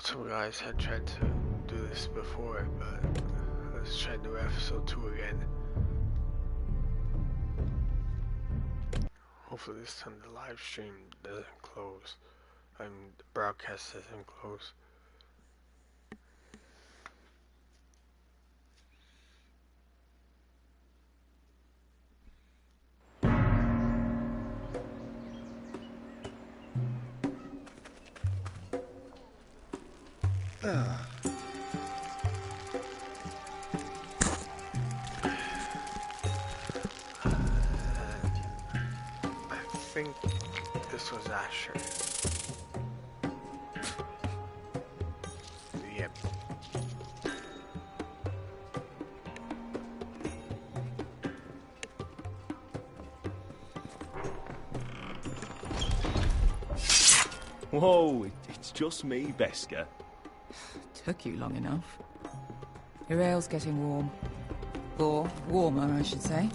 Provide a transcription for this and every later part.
some guys had tried to do this before, but let's try to do episode 2 again. Hopefully this time the live stream doesn't close. The broadcast doesn't close. I think this was Asher. Yep. Whoa, it's just me, Beskha. Took you long enough. Your ale's getting warm. Or warmer, I should say.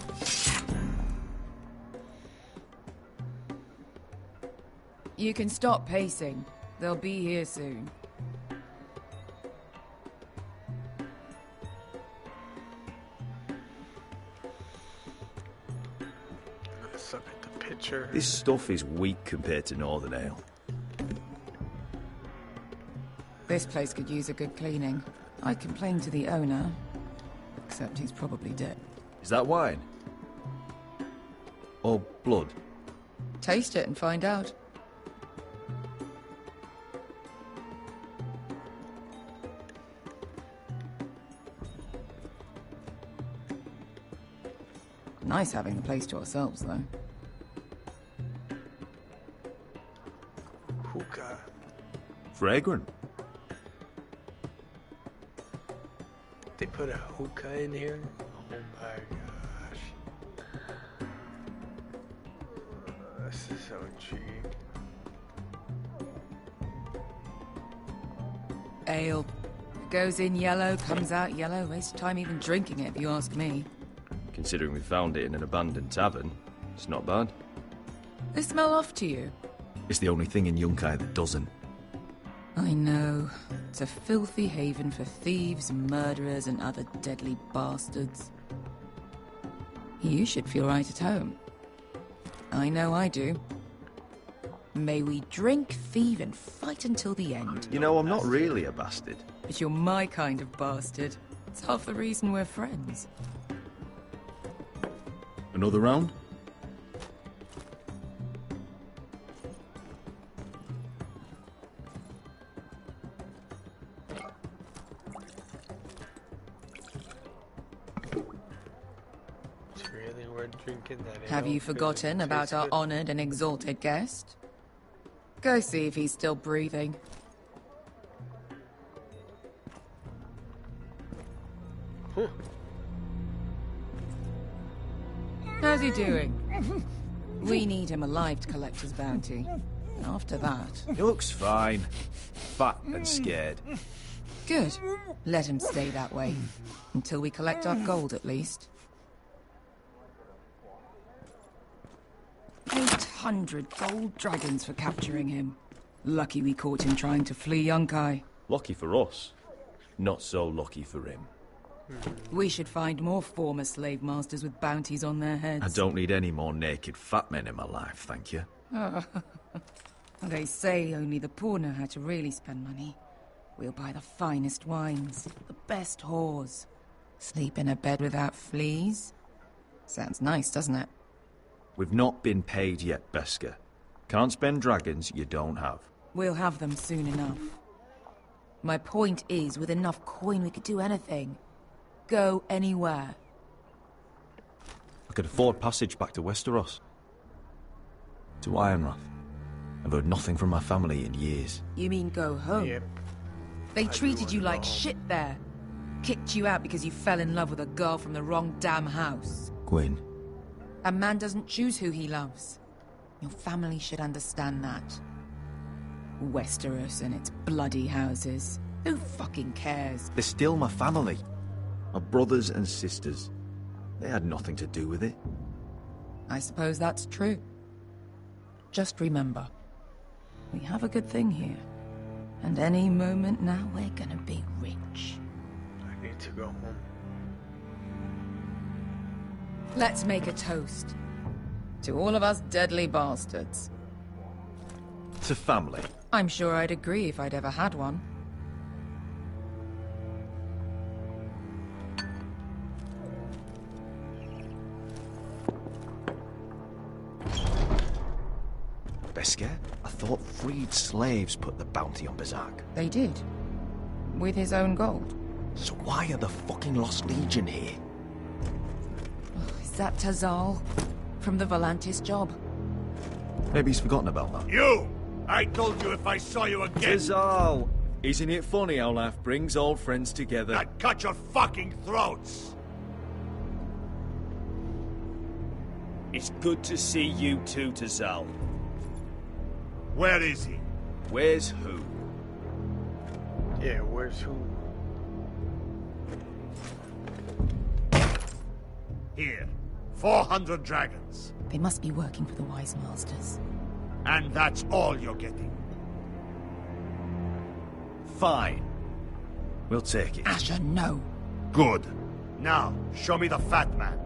You can stop pacing. They'll be here soon. Let's look at the picture. This stuff is weak compared to Northern Ale. This place could use a good cleaning. I complained to the owner, except he's probably dead. Is that wine? Or blood? Taste it and find out. Nice having the place to ourselves, though. Hookah. Fragrant. They put a hookah in here? Oh my gosh. This is so intriguing. Ale. Goes in yellow, comes out yellow. Waste time even drinking it, if you ask me. Considering we found it in an abandoned tavern, it's not bad. They smell off to you. It's the only thing in Yunkai that doesn't. I know. It's a filthy haven for thieves, murderers, and other deadly bastards. You should feel right at home. I know I do. May we drink, thieve, and fight until the end. You know, I'm not really a bastard. But you're my kind of bastard. It's half the reason we're friends. Another round? It's really worth drinking that. Have you forgotten about our honored and exalted guest? Go see if he's still breathing. How's he doing? We need him alive to collect his bounty. After that... He looks fine. Fat and scared. Good. Let him stay that way. Until we collect our gold, at least. 800 gold dragons for capturing him. Lucky we caught him trying to flee Yunkai. Lucky for us. Not so lucky for him. We should find more former slave masters with bounties on their heads. I don't need any more naked fat men in my life, thank you. They say only the poor know how to really spend money. We'll buy the finest wines, the best whores. Sleep in a bed without fleas. Sounds nice, doesn't it? We've not been paid yet, Beskha. Can't spend dragons you don't have. We'll have them soon enough. My point is, with enough coin we could do anything. Go anywhere. I could afford passage back to Westeros. To Ironrath. I've heard nothing from my family in years. You mean go home? Yep. They treated you like shit there. Kicked you out because you fell in love with a girl from the wrong damn house. Gwyn. A man doesn't choose who he loves. Your family should understand that. Westeros and its bloody houses. Who fucking cares? They're still my family. My brothers and sisters. They had nothing to do with it. I suppose that's true. Just remember, we have a good thing here. And any moment now, we're gonna be rich. I need to go home. Let's make a toast. To all of us deadly bastards. To family. I'm sure I'd agree if I'd ever had one. Beskar? I thought freed slaves put the bounty on Berserk. They did. With his own gold. So why are the fucking Lost Legion here? Is that Tazal? From the Volantis job? Maybe he's forgotten about that. You! I told you if I saw you again, Tazal! Isn't it funny how life brings old friends together? I'd cut your fucking throats! It's good to see you too, Tazal. Where is he? Where's who? Yeah, where's who? Here. 400 dragons. They must be working for the Wise Masters. And that's all you're getting. Fine. We'll take it. Asher, no. Good. Now, show me the fat man.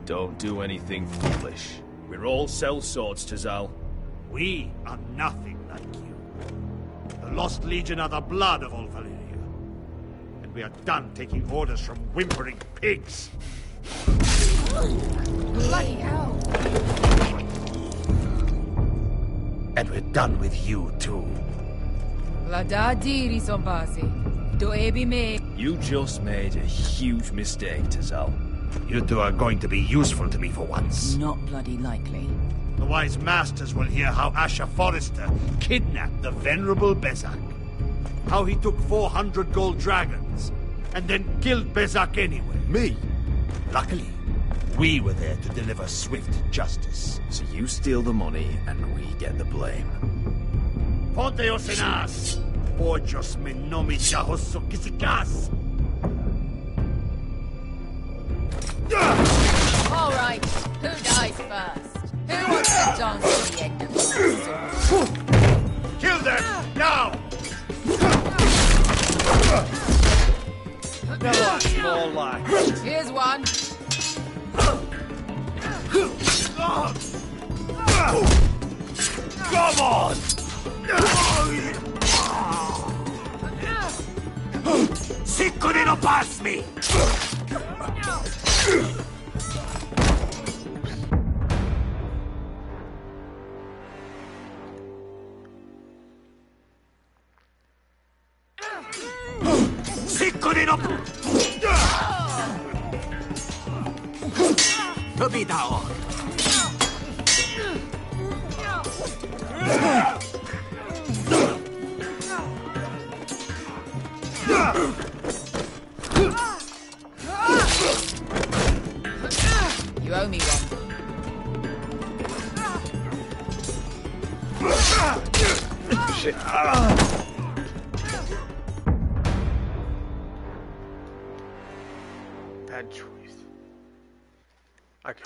Don't do anything foolish. We're all sellswords, Tazal. We are nothing like you. The Lost Legion are the blood of all Valyria. And we are done taking orders from whimpering pigs. Bloody hell! And we're done with you, too. Lada diri sombasi. Do ebi me. You just made a huge mistake, Tazal. You two are going to be useful to me for once. Not bloody likely. The Wise Masters will hear how Asher Forrester kidnapped the venerable Bezzak. How he took 400 gold dragons, and then killed Bezzak anyway. Me? Luckily, we were there to deliver swift justice. So you steal the money and we get the blame. Ponteos en as! Ojos me nomi chahoso kisikas! All right, who dies first? Who wants to dance to the end of the sword? Kill them! Now! Now that's more like it. Here's one. Come on! Sicuri no pass me! Sicuri no... Tobidao! You owe me one. Shit. Bad choice. I can.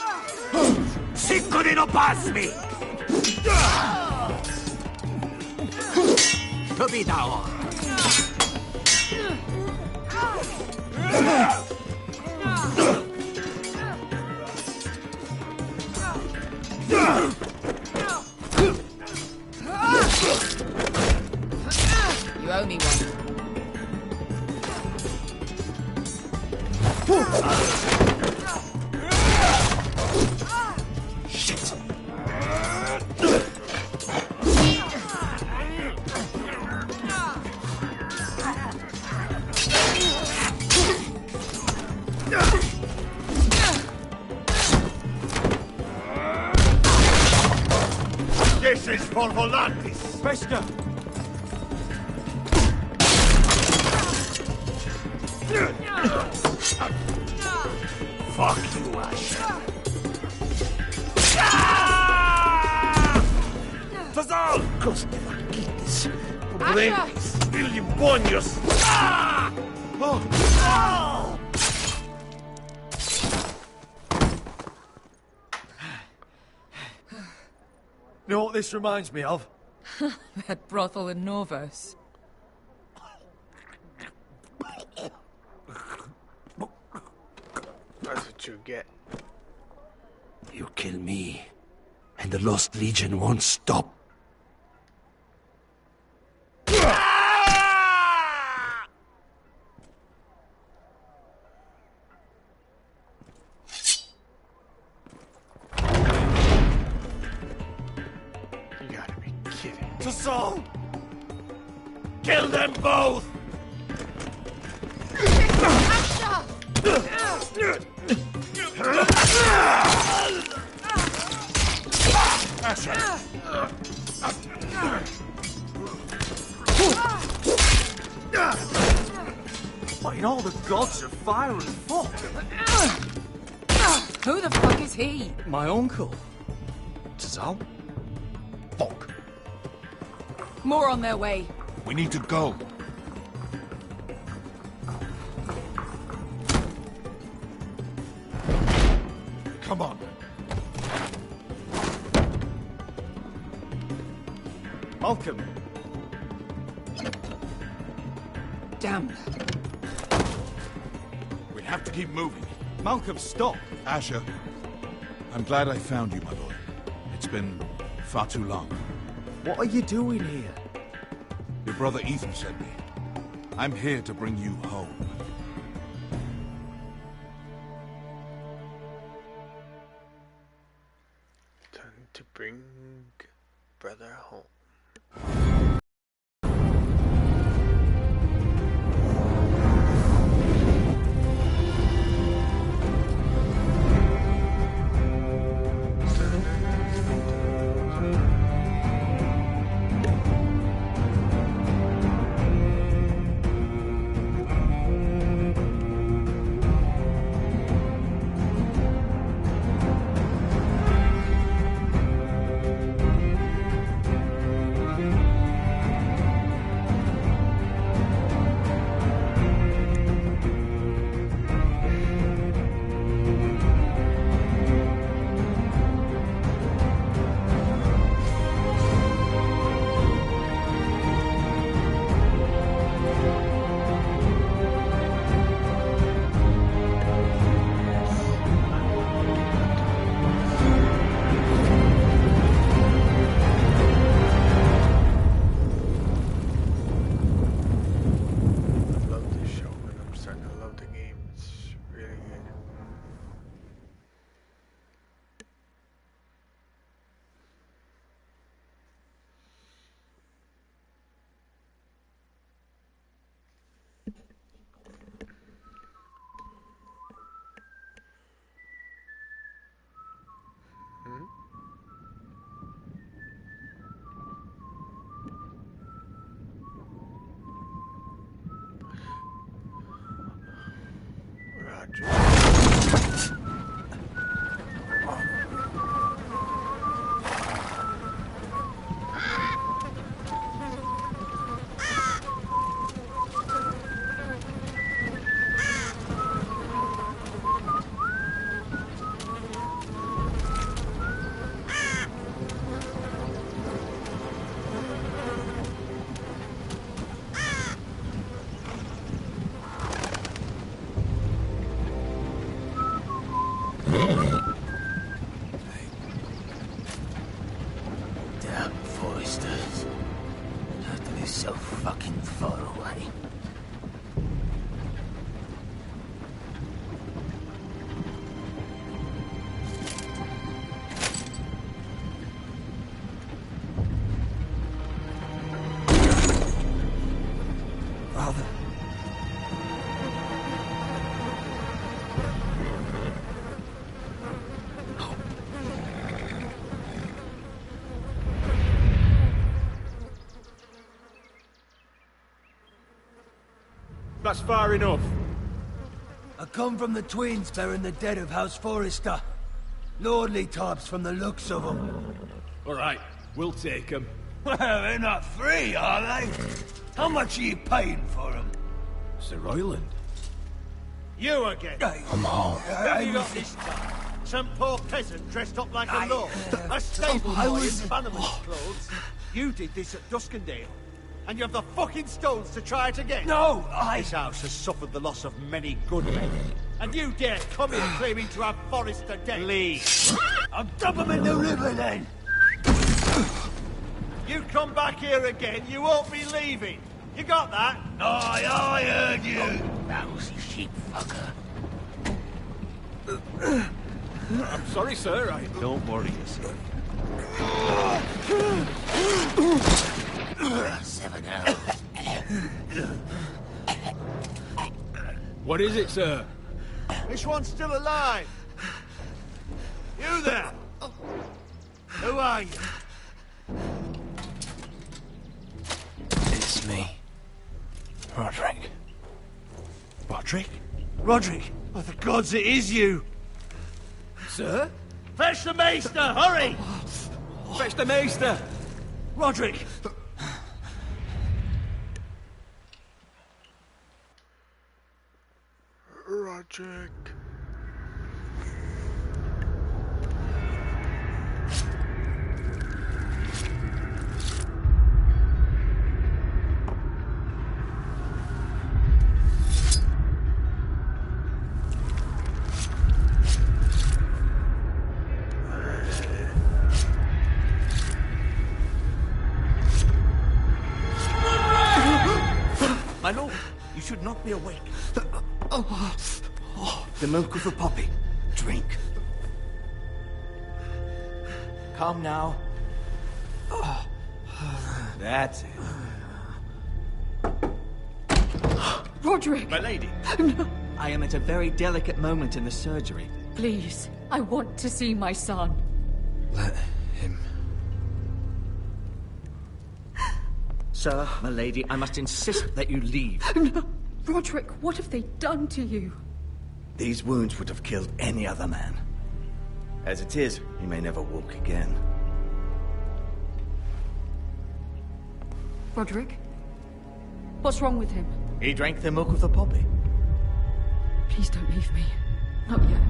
Sicuri no pass me! Tobidao! You owe me one. Shit! This is for Volantis! Beskar! Fuck you, Asher. Tazal! Coste Marquites. Problemas. Billy Bonios. Ah! You know what this reminds me of? That brothel in Norvos. That's what you get. You kill me, and the Lost Legion won't stop. You gotta be kidding. Tassal! Kill them both! What in all the gods of fire and fuck? Who the fuck is he? My uncle. Tassal? Fuck. More on their way. We need to go. Come on. Malcolm. Damn. We have to keep moving. Malcolm, stop. Asher, I'm glad I found you, my lord. It's been far too long. What are you doing here? Your brother Ethan sent me. I'm here to bring you home. Time to bring brother home. Damn Foresters. How to be so fucking far away? Father. That's far enough. I come from the twins bearing the dead of House Forrester. Lordly types from the looks of them. All right, we'll take them. Well, they're not free, are they? How much are you paying for them? Sir Royland. You again. I'm home. What have you got this time? Some poor peasant dressed up like a lord. A stable boy in Bannerman's clothes. You did this at Duskendale. And you have the fucking stones to try it again? No, This house has suffered the loss of many good men. And you dare come in claiming to have Forrester dead? Leave. I'll dump him in the river then. You come back here again, you won't be leaving. You got that? Aye, I heard you. Lousy sheep fucker. I'm sorry, sir. Don't worry yourself. 7 hours. What is it, sir? This one's still alive. You there? Who are you? It's me. Roderick. Roderick? Roderick? Oh, the gods, it is you! Sir? Fetch the maester, hurry! Fetch the maester! Roderick! Roderick. My lord, you should not be awake. The milk of the poppy. Drink. Calm now. That's it. Roderick! My lady. No. I am at a very delicate moment in the surgery. Please, I want to see my son. Let him. Sir, my lady, I must insist that you leave. No. Roderick, what have they done to you? These wounds would have killed any other man. As it is, he may never walk again. Roderick? What's wrong with him? He drank the milk of the poppy. Please don't leave me. Not yet.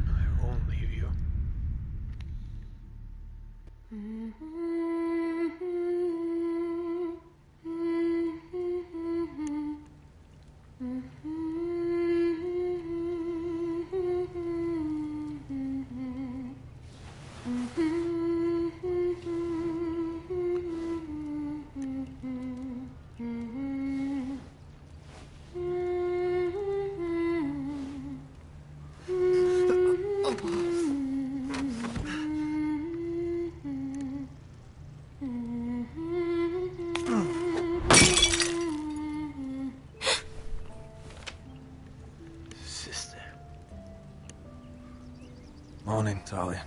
I won't leave you. Morning, Talia.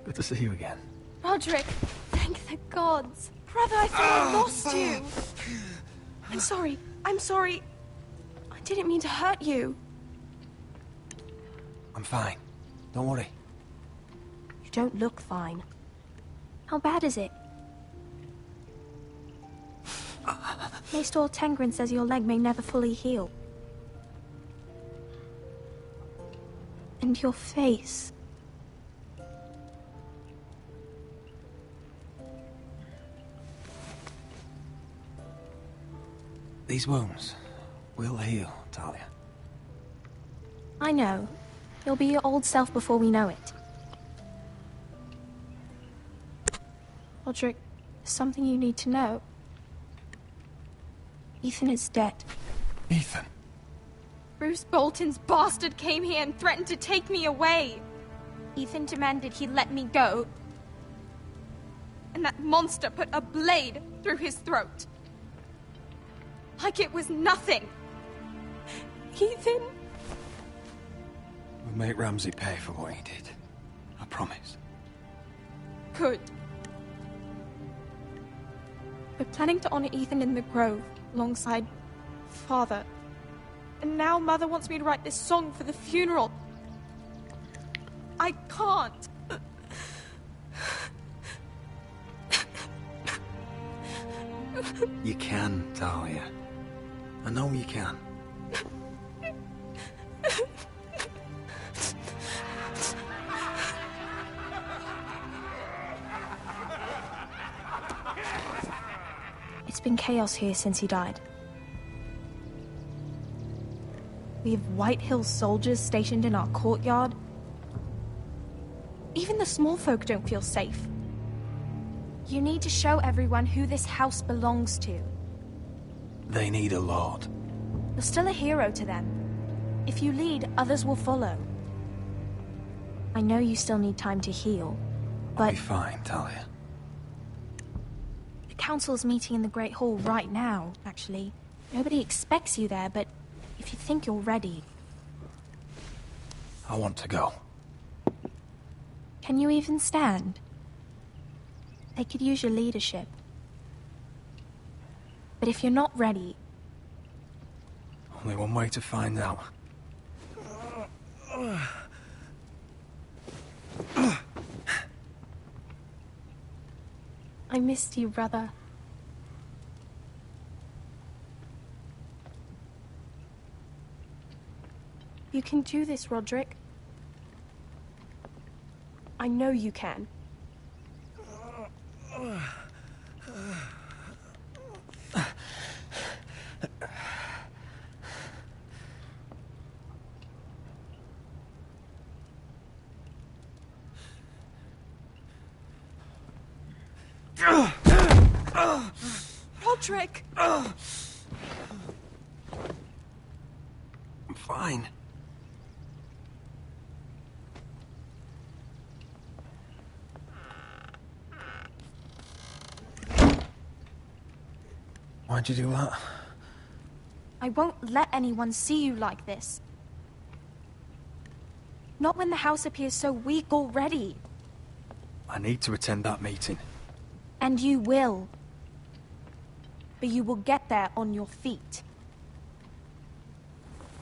Good to see you again. Roderick, thank the gods. Brother, I thought I lost you. I'm sorry. I'm sorry. I didn't mean to hurt you. I'm fine. Don't worry. You don't look fine. How bad is it? Maester Tengrin says your leg may never fully heal. And your face. These wounds will heal, Talia. I know. You'll be your old self before we know it. Roderick, there's something you need to know. Ethan is dead. Ethan? Bruce Bolton's bastard came here and threatened to take me away. Ethan demanded he let me go. And that monster put a blade through his throat. Like it was nothing. Ethan... We'll make Ramsay pay for what he did. I promise. Good. We're planning to honor Ethan in the Grove, alongside Father. And now Mother wants me to write this song for the funeral. I can't. You can, Talia. I know you can. It's been chaos here since he died. We have White Hills soldiers stationed in our courtyard. Even the small folk don't feel safe. You need to show everyone who this house belongs to. They need a lord. You're still a hero to them. If you lead, others will follow. I know you still need time to heal, I'll but be fine, Talia. the council's meeting in the Great Hall right now, actually. Nobody expects you there, but if you think you're ready... I want to go. Can you even stand? They could use your leadership. But if you're not ready... Only one way to find out. I missed you, brother. You can do this, Roderick. I know you can. Roderick! I'm fine. Why'd you do that? I won't let anyone see you like this. Not when the house appears so weak already. I need to attend that meeting. And you will. But you will get there on your feet.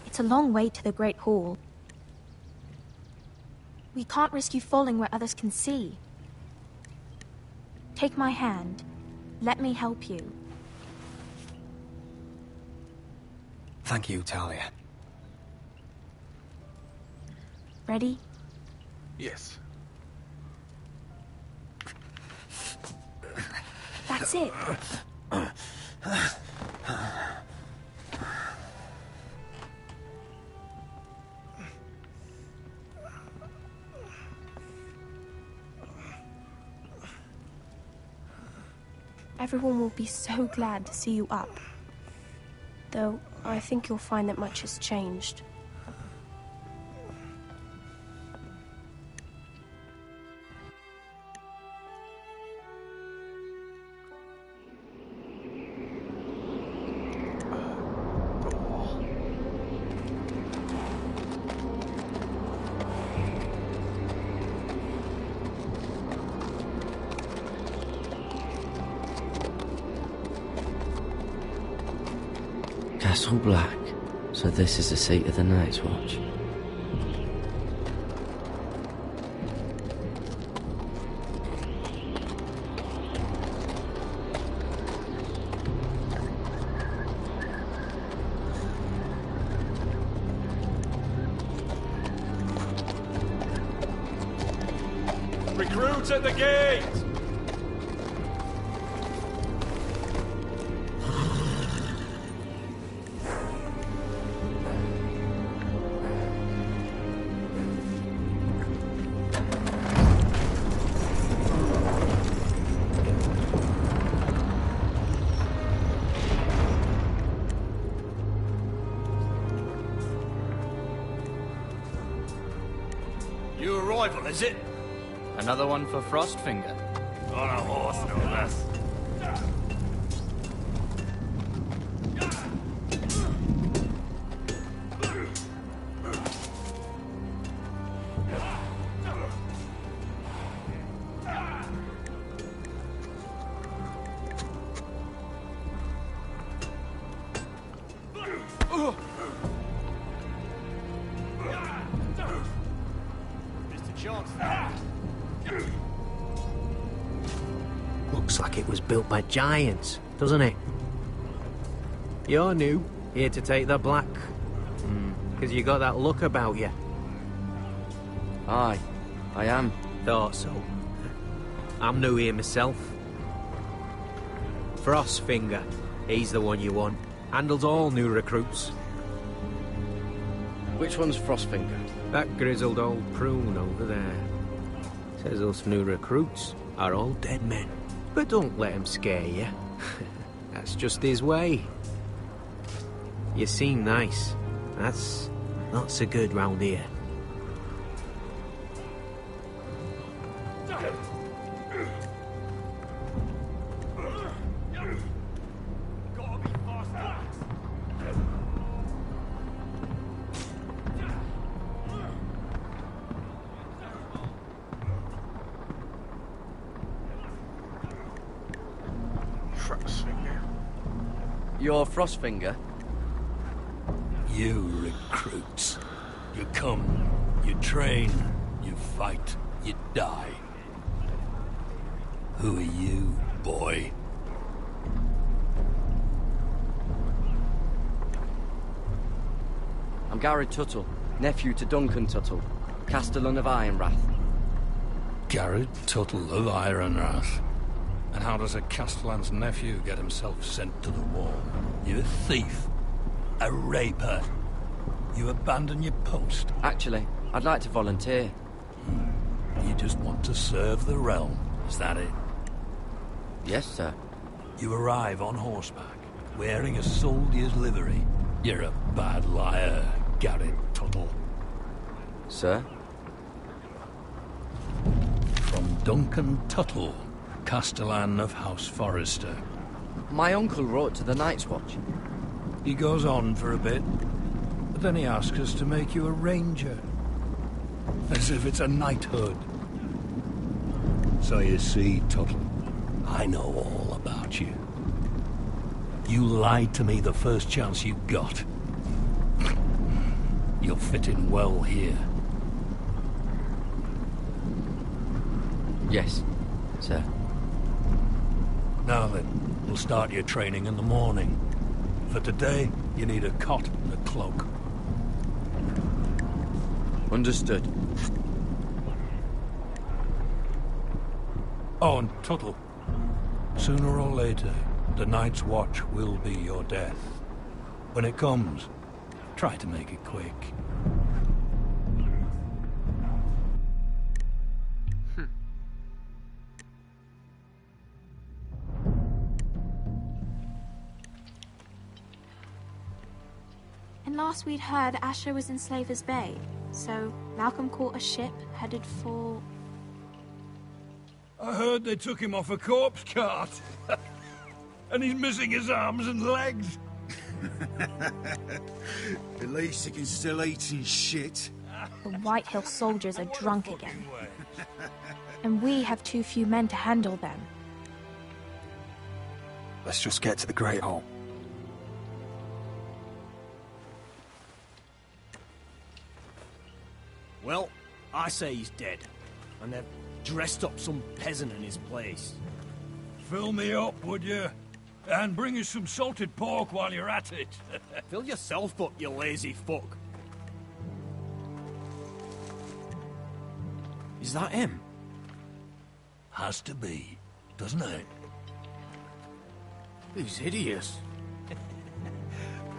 It's a long way to the Great Hall. We can't risk you falling where others can see. Take my hand. Let me help you. Thank you, Talia. Ready? Yes. That's it. Everyone will be so glad to see you up. Though, I think you'll find that much has changed. Castle Black. So this is the seat of the Night's Watch. Recruits at the gate! New arrival, is it? Another one for Frostfinger. On a horse, no less. Looks like it was built by giants, doesn't it? You're new, here to take the Black 'Cause you got that look about you. Aye, I am. Thought so. I'm new here myself. Frostfinger. He's the one you want. Handles all new recruits. Which one's Frostfinger? That grizzled old prune over there. Says us new recruits are all dead men. But don't let him scare you. That's just his way. You seem nice. That's not so good round here. You're Frostfinger? You recruits. You come, you train, you fight, you die. Who are you, boy? I'm Garrett Tuttle, nephew to Duncan Tuttle, Castellan of Ironrath. Garrett Tuttle of Ironrath. And how does a Castellan's nephew get himself sent to the wall? You're a thief. A raper. You abandon your post. Actually, I'd like to volunteer. You just want to serve the realm, is that it? Yes, sir. You arrive on horseback, wearing a soldier's livery. You're a bad liar, Garrett Tuttle. Sir? From Duncan Tuttle, Castellan of House Forrester. My uncle wrote to the Night's Watch. He goes on for a bit, but then he asks us to make you a ranger. As if it's a knighthood. So you see, Tuttle, I know all about you. You lied to me the first chance you got. You'll fit in well here. Yes, sir. Now then, we'll start your training in the morning. For today, you need a cot and a cloak. Understood. Oh, and Tuttle. Sooner or later, the Night's Watch will be your death. When it comes, try to make it quick. And last we'd heard, Asher was in Slaver's Bay. So Malcolm caught a ship headed for... I heard they took him off a corpse cart. And he's missing his arms and legs. At least he can still eat and shit. The Whitehill soldiers are drunk again. And we have too few men to handle them. Let's just get to the Great Hall. Well, I say he's dead. And they've dressed up some peasant in his place. Fill me up, would you? And bring us some salted pork while you're at it. Fill yourself up, you lazy fuck. Is that him? Has to be, doesn't it? He's hideous.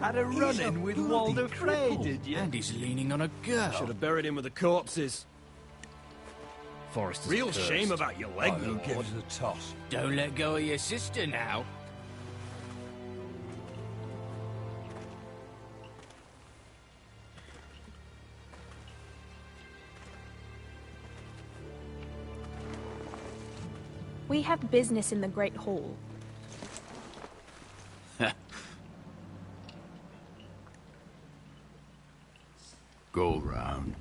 Had a run-in with Walder Frey, did you? And he's leaning on a girl. Should have buried him with the corpses. Forrester's Real cursed. shame about your leg, Who though. gives a toss? Don't let go of your sister now. We have business in the Great Hall. Go round.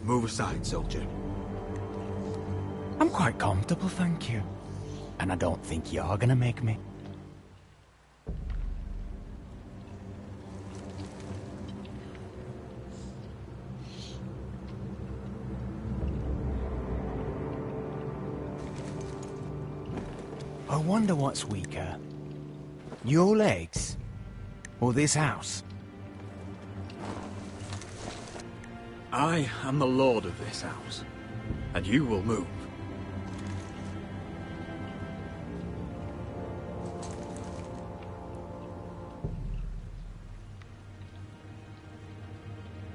Move aside, soldier. I'm quite comfortable, thank you. And I don't think you're gonna make me. I wonder what's weaker. Your legs? Or this house? I am the lord of this house, and you will move.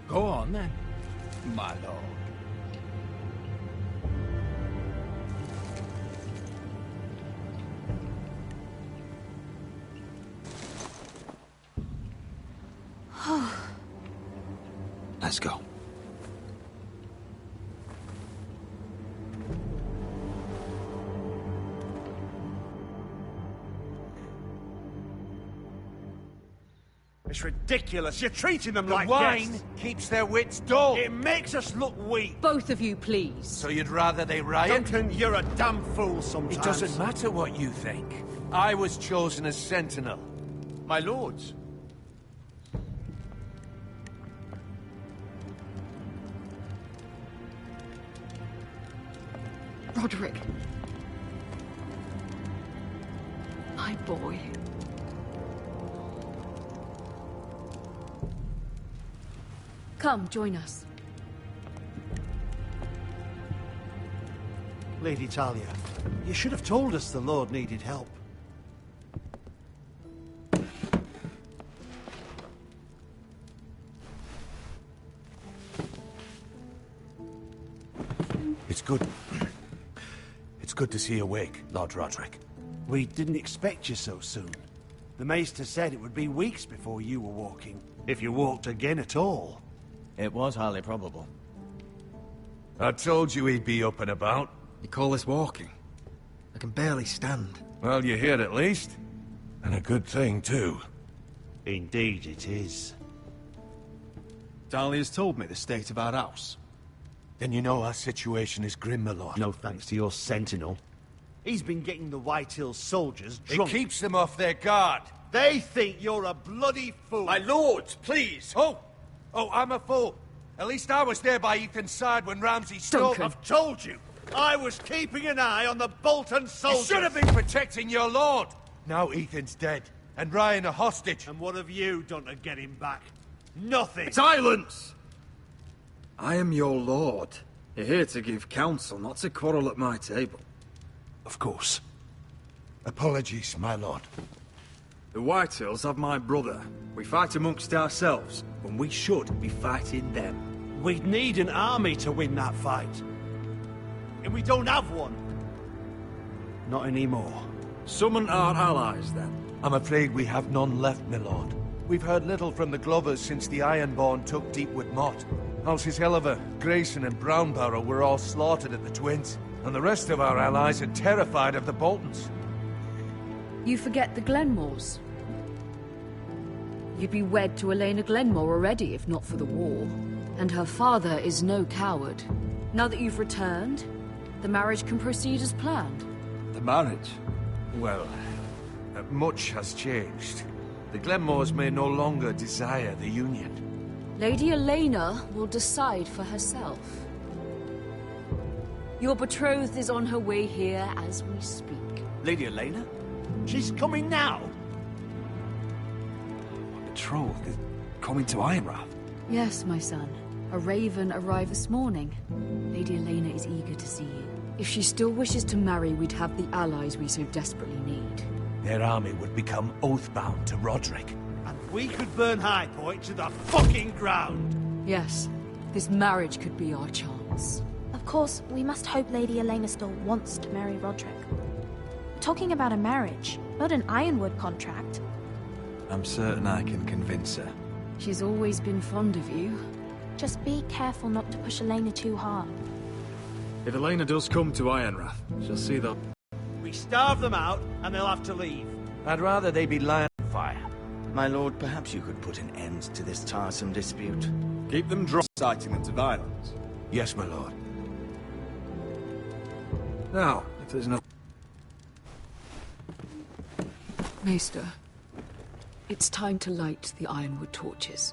Go on, then, my lord. Let's go. It's ridiculous. You're treating them like wine guests. keeps their wits dull. It makes us look weak. Both of you, please. So you'd rather they riot? Duncan, you're a damn fool sometimes. It doesn't matter what you think. I was chosen as sentinel. My lords. Roderick. My boy. Come, join us. Lady Talia, you should have told us the Lord needed help. It's good. It's good to see you awake, Lord Roderick. We didn't expect you so soon. The Maester said it would be weeks before you were walking, if you walked again at all. It was highly probable. I told you he'd be up and about. You call this walking? I can barely stand. Well, you're here at least. And a good thing, too. Indeed it is. Talia's told me the state of our house. Then you know our situation is grim, my lord. No thanks to your sentinel. He's been getting the White Hills soldiers drunk. It keeps them off their guard. They think you're a bloody fool. My lords, please! Oh, I'm a fool. At least I was there by Ethan's side when Ramsay stole... Duncan. I've told you. I was keeping an eye on the Bolton soldiers. You should have been protecting your lord. Now Ethan's dead, and Ryan a hostage. And what have you done to get him back? Nothing. Silence! I am your lord. You're here to give counsel, not to quarrel at my table. Of course. Apologies, my lord. The Whitehills have my brother. We fight amongst ourselves, when we should be fighting them. We'd need an army to win that fight. And we don't have one. Not anymore. Summon our allies, then. I'm afraid we have none left, my lord. We've heard little from the Glovers since the Ironborn took Deepwood Motte. Halsey's Helliver, Grayson and Brownbarrow were all slaughtered at the Twins, and the rest of our allies are terrified of the Boltons. You forget the Glenmores. You'd be wed to Elena Glenmore already, if not for the war. And her father is no coward. Now that you've returned, the marriage can proceed as planned. The marriage? Well, much has changed. The Glenmores may no longer desire the union. Lady Elena will decide for herself. Your betrothed is on her way here as we speak. Lady Elena? She's coming now. Betrothed is coming to Ironrath. Yes, my son. A raven arrived this morning. Lady Elena is eager to see you. If she still wishes to marry, we'd have the allies we so desperately need. Their army would become oath-bound to Roderick. And we could burn High Point to the fucking ground. Yes, this marriage could be our chance. Of course, we must hope Lady Elena still wants to marry Roderick. We're talking about a marriage, not an Ironwood contract. I'm certain I can convince her. She's always been fond of you. Just be careful not to push Elena too hard. If Elena does come to Ironrath, she'll see the... We starve them out, and they'll have to leave. I'd rather they be lying on fire. My lord, perhaps you could put an end to this tiresome dispute. Keep them dry, inciting them to violence. Yes, my lord. Now, if there's no... Maester, it's time to light the Ironwood torches.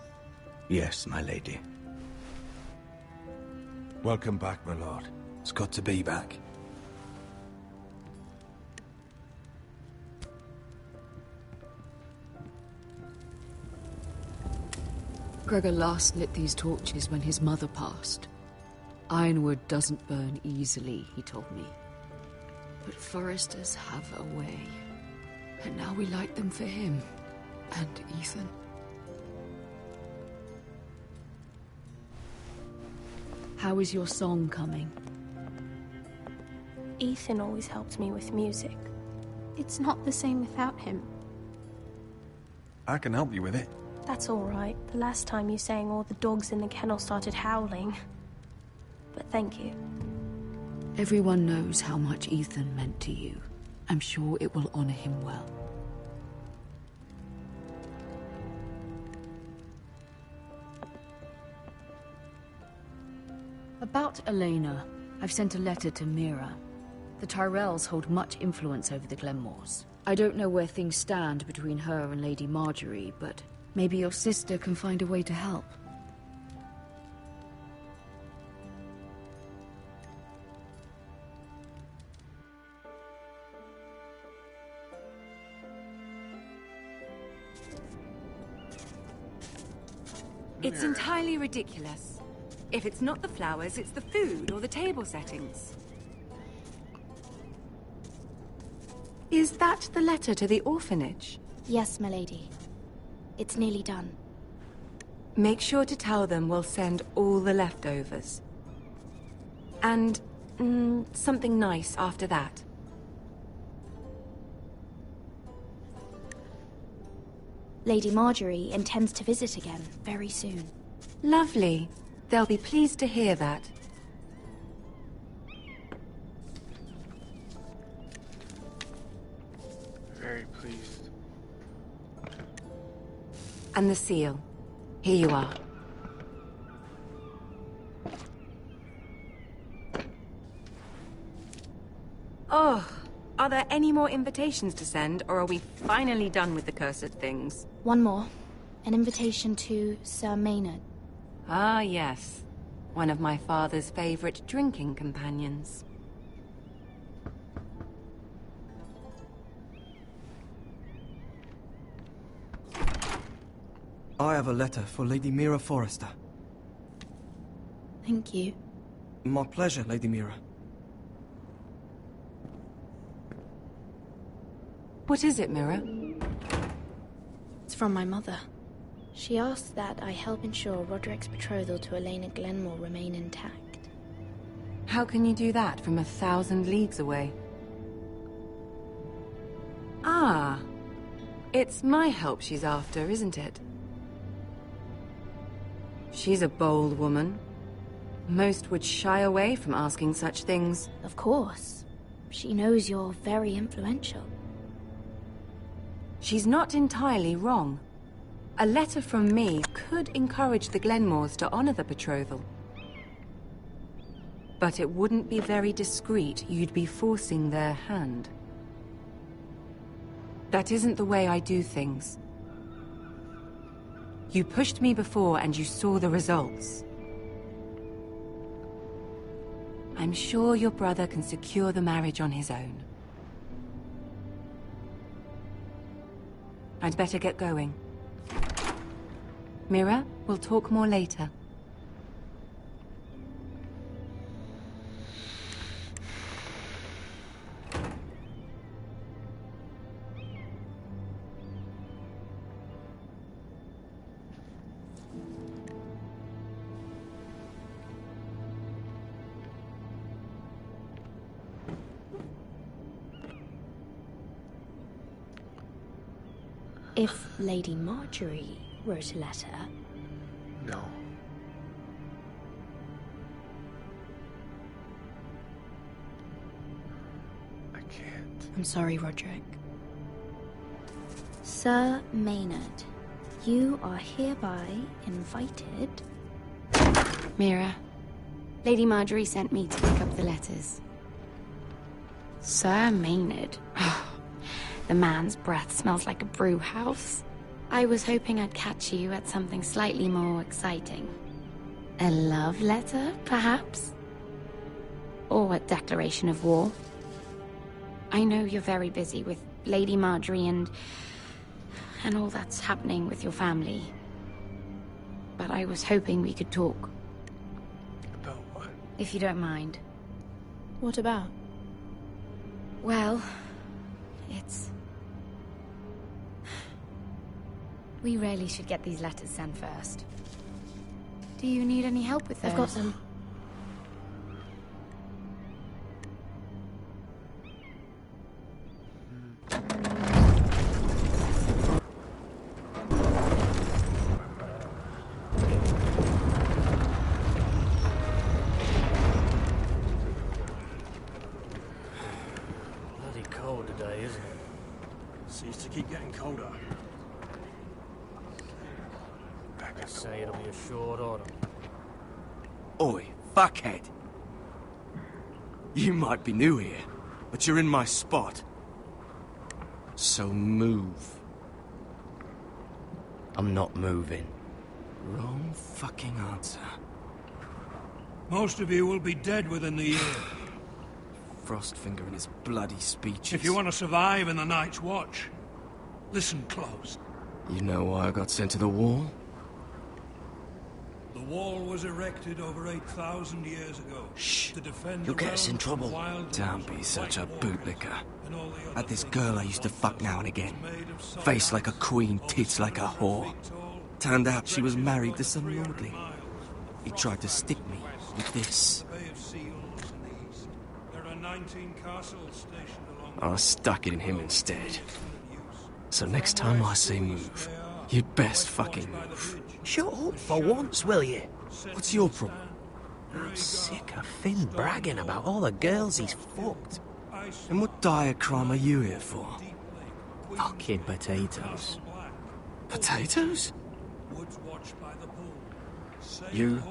Yes, my lady. Welcome back, my lord. It's good to be back. Gregor last lit these torches when his mother passed. Ironwood doesn't burn easily, he told me. But foresters have a way. And now we light them for him. And Ethan. How is your song coming? Ethan always helped me with music. It's not the same without him. I can help you with it. That's all right. The last time you sang, all the dogs in the kennel started howling. But thank you. Everyone knows how much Ethan meant to you. I'm sure it will honor him well. About Elena, I've sent a letter to Mira. The Tyrells hold much influence over the Glenmores. I don't know where things stand between her and Lady Marjorie, but maybe your sister can find a way to help. It's entirely ridiculous. If it's not the flowers, it's the food or the table settings. Is that the letter to the orphanage? Yes, my lady. It's nearly done. Make sure to tell them we'll send all the leftovers. And something nice after that. Lady Marjorie intends to visit again very soon. Lovely. They'll be pleased to hear that. Very pleased. And the seal. Here you are. Oh, are there any more invitations to send, or are we finally done with the cursed things? One more. An invitation to Sir Maynard. Ah, yes. One of my father's favorite drinking companions. I have a letter for Lady Mira Forrester. Thank you. My pleasure, Lady Mira. What is it, Mira? It's from my mother. She asks that I help ensure Roderick's betrothal to Elena Glenmore remain intact. How can you do that from 1,000 leagues away? Ah, it's my help she's after, isn't it? She's a bold woman. Most would shy away from asking such things. Of course. She knows you're very influential. She's not entirely wrong. A letter from me could encourage the Glenmores to honor the betrothal. But it wouldn't be very discreet. You'd be forcing their hand. That isn't the way I do things. You pushed me before and you saw the results. I'm sure your brother can secure the marriage on his own. I'd better get going. Mira, we'll talk more later. If Lady Marjorie wrote a letter... No. I can't. I'm sorry, Roderick. Sir Maynard, you are hereby invited... Mira, Lady Marjorie sent me to pick up the letters. Sir Maynard? The man's breath smells like a brew house. I was hoping I'd catch you at something slightly more exciting. A love letter, perhaps? Or a declaration of war? I know you're very busy with Lady Marjorie and all that's happening with your family. but I was hoping we could talk. About what? If you don't mind. What about? Well, it's... We really should get these letters sent first. Do you need any help with those? I've got some. Bloody cold today, isn't it? Seems to keep getting colder. I say it'll be a short autumn. Oi, fuckhead. You might be new here, but you're in my spot. So move. I'm not moving. Wrong fucking answer. Most of you will be dead within the year. Frostfinger and his bloody speeches. If you want to survive in the Night's Watch, listen close. You know why I got sent to the wall? The wall was erected over 8,000 years ago. Shh. To defend You'll the get us in realm from trouble. wild Don't be wolves, such a white bootlicker. and all the other Had this things girl I that used to once fuck the now and world again. was made of solid Face like a iron. queen, tits like a whore. Turned out she was married to some lordling. He tried to stick me with this. The Bay of Seals in the east. There are 19 castles stationed along I stuck it in him instead. So next time I say move, you'd best fucking move. Shut up for once, will you? What's your problem? I'm sick of Finn bragging about all the girls he's fucked. And what dire crime are you here for? Fucking potatoes. Potatoes? You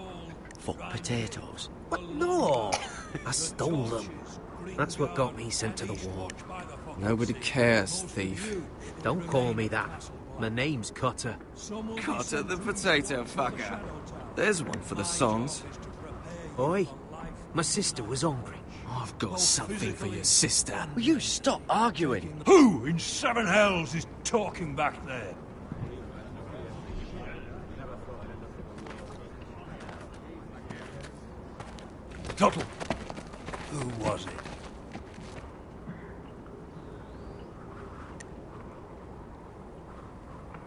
fuck potatoes? What? No! I stole them. That's what got me sent to the wall. Nobody cares, thief. Don't call me that. My name's Cutter. Cutter the potato fucker. There's one for the songs. Oi, my sister was hungry. I've got something for your sister. Will you stop arguing? Who in seven hells is talking back there? Tuttle. Who was it?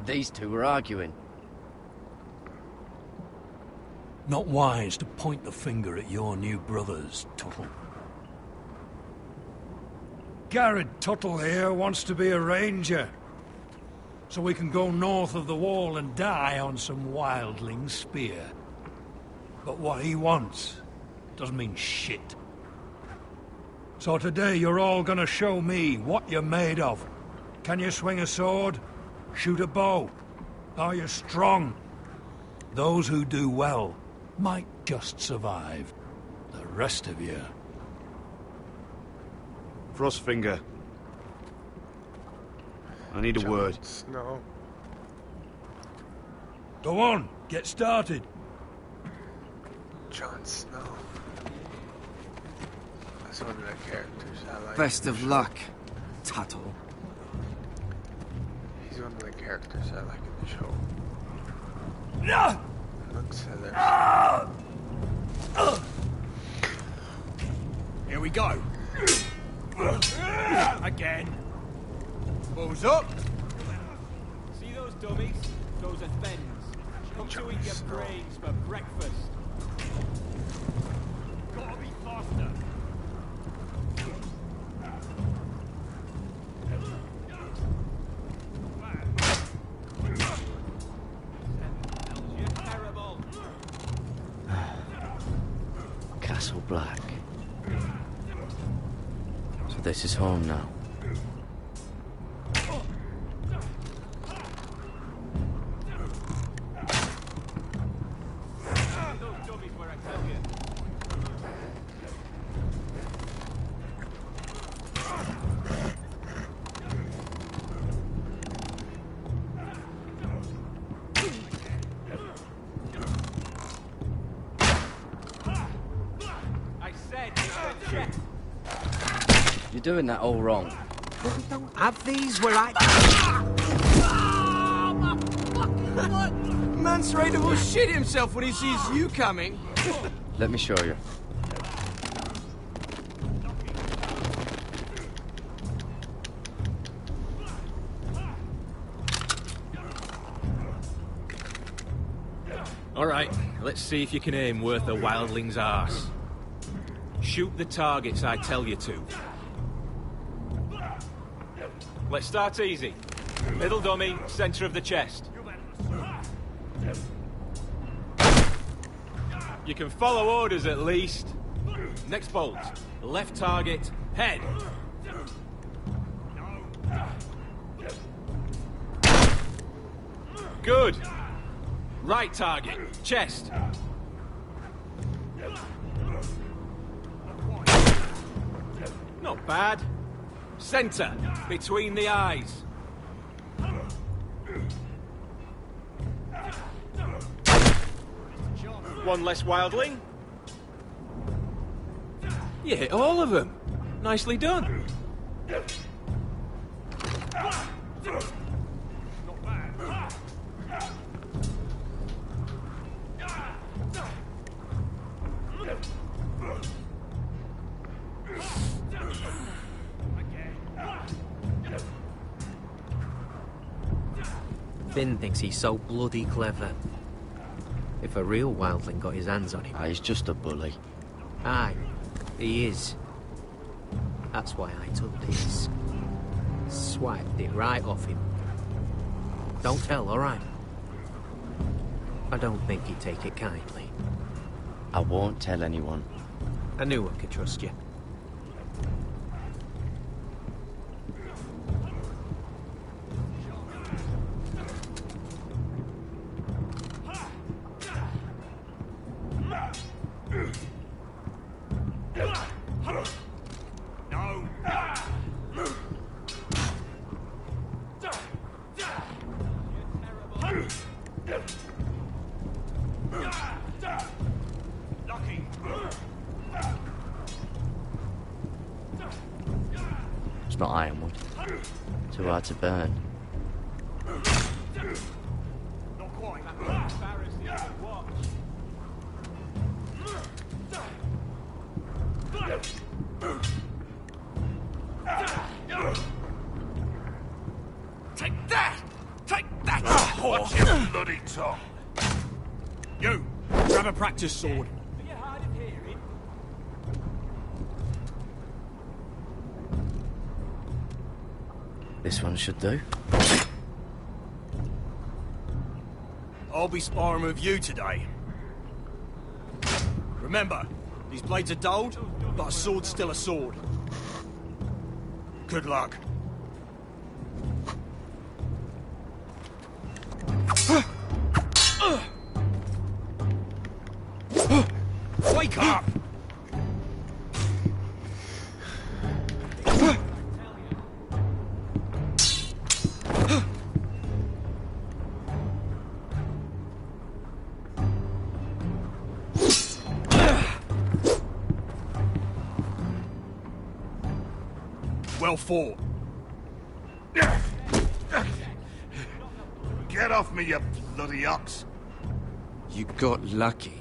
These two were arguing. Not wise to point the finger at your new brothers, Tuttle. Garrett Tuttle here wants to be a ranger. So we can go north of the wall and die on some wildling spear. But what he wants doesn't mean shit. So today you're all gonna show me what you're made of. Can you swing a sword? Shoot a bow? Are you strong? Those who do well might just survive. The rest of you... Frostfinger. I need a word. No. Go on, get started. Jon Snow. That's one of the characters I like. Best of luck, Tuttle. He's one of the characters I like in the show. No! Looks at Here we go. Again. Balls up. See those dummies? Those are Thens. Come to eat your brains for breakfast. Gotta be faster. You're terrible. Castle Black. So this is home now. Those dummies where I tell you. I said it's a check. You're doing that all wrong. Don't have these where I... Man's ready to shit himself when he sees you coming. Let me show you. All right, let's see if you can aim worth a wildling's arse. Shoot the targets I tell you to. Let's start easy. Middle dummy, center of the chest. You can follow orders at least. Next bolt. Left target, head. Good. Right target, chest. Not bad. Center, between the eyes. One less wildling. You hit all of them. Nicely done. Finn thinks he's so bloody clever. If a real wildling got his hands on him... He's just a bully. Aye, he is. That's why I took this. Swiped it right off him. Don't tell, alright? I don't think he'd take it kindly. I won't tell anyone. I knew I could trust you. It's not ironwood. Too hard to burn. Take that! Take that! Oh, watch your bloody tongue! You! Grab a practice sword. This one should do. I'll be sparring with you today. Remember, these blades are dulled, but a sword's still a sword. Good luck. Wake up! Well fought. Get off me, you bloody ox! You got lucky.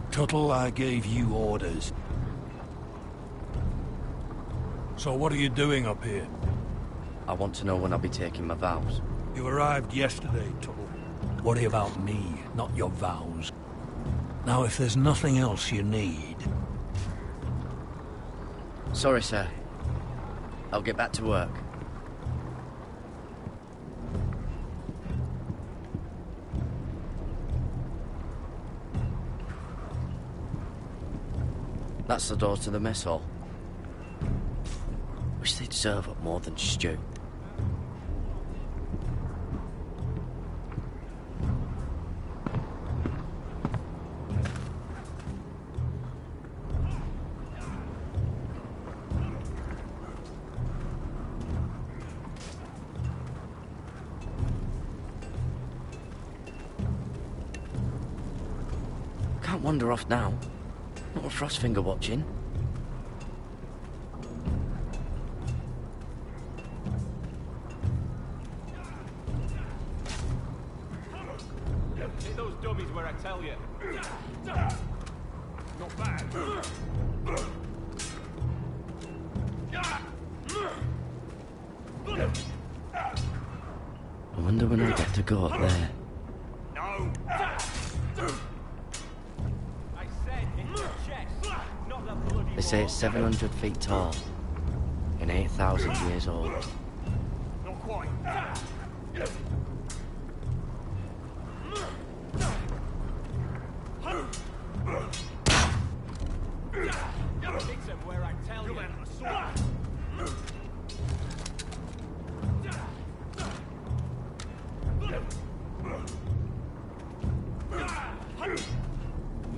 Tuttle, I gave you orders. So what are you doing up here? I want to know when I'll be taking my vows. You arrived yesterday, Tuttle. Worry about me, not your vows. Now, if there's nothing else you need... Sorry, sir. I'll get back to work. That's the door to the mess hall. Wish they'd serve up more than stew. Can't wander off now. Not with Frostfinger watching. Hit those dummies where I tell you. Not bad. I wonder when I get to go up there. No. I said hit the chest, not the bloody They say it's 700 feet tall and 8,000 years old. Not quite. Hit them where I tell you.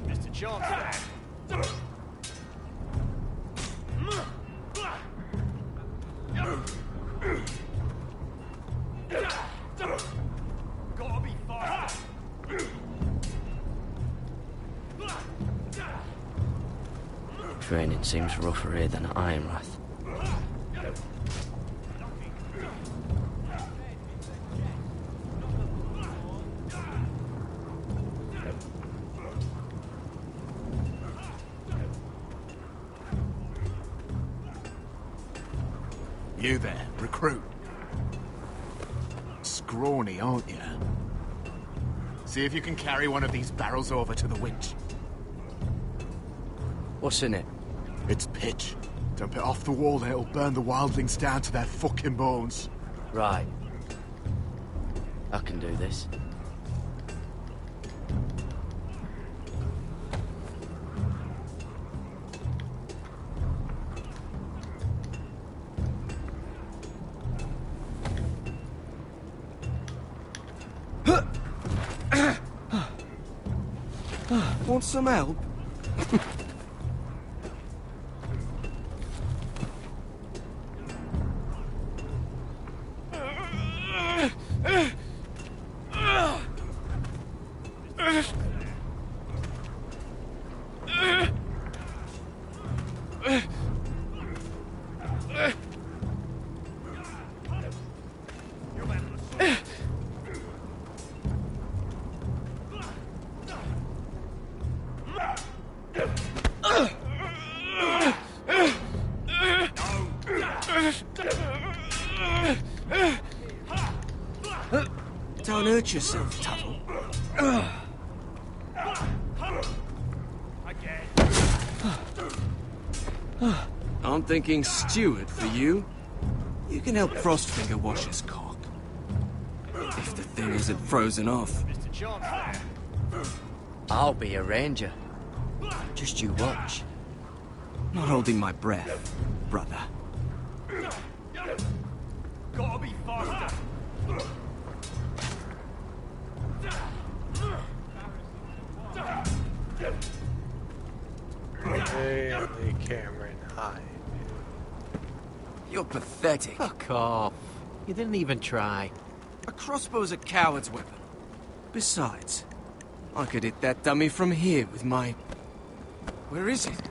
Mr. Chancellor. Gotta be faster. Training seems rougher here than at Ironrath. You there, recruit. Scrawny, aren't you? See if you can carry one of these barrels over to the winch. What's in it? It's pitch. Dump it off the wall and it'll burn the wildlings down to their fucking bones. Right. I can do this. Want some help? Don't hurt yourself, Tuttle. I'm thinking steward for you. You can help Frostfinger wash his cock. If the thing isn't frozen off. Mr. Chancellor. I'll be a ranger. Just you watch. Not holding my breath, brother. Gotta be faster. Really, Cameron, hi. You're pathetic. Fuck off. You didn't even try. A crossbow's a coward's weapon. Besides, I could hit that dummy from here with my... Where is it?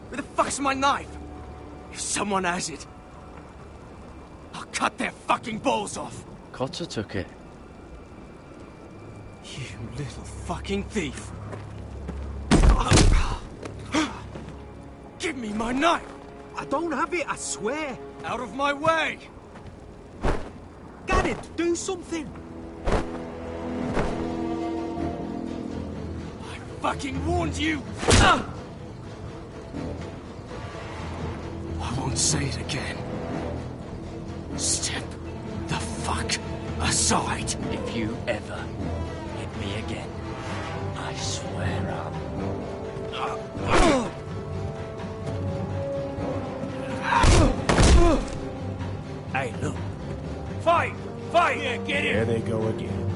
Where the fuck's my knife? If someone has it, I'll cut their fucking balls off. Cotter took it. You little fucking thief. Give me my knife! I don't have it, I swear. Out of my way! Got it, do something. I fucking warned you! I won't say it again. Step the fuck aside. If you ever hit me again, I swear I'll... Get it! There they go again.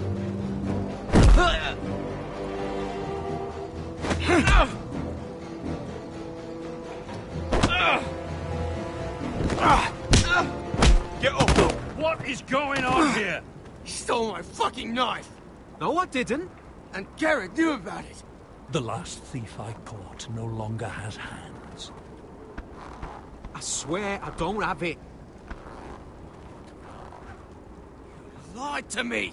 Get up! What is going on here? He stole my fucking knife! No, I didn't. And Garrett knew about it! The last thief I caught no longer has hands. I swear I don't have it. You lied to me!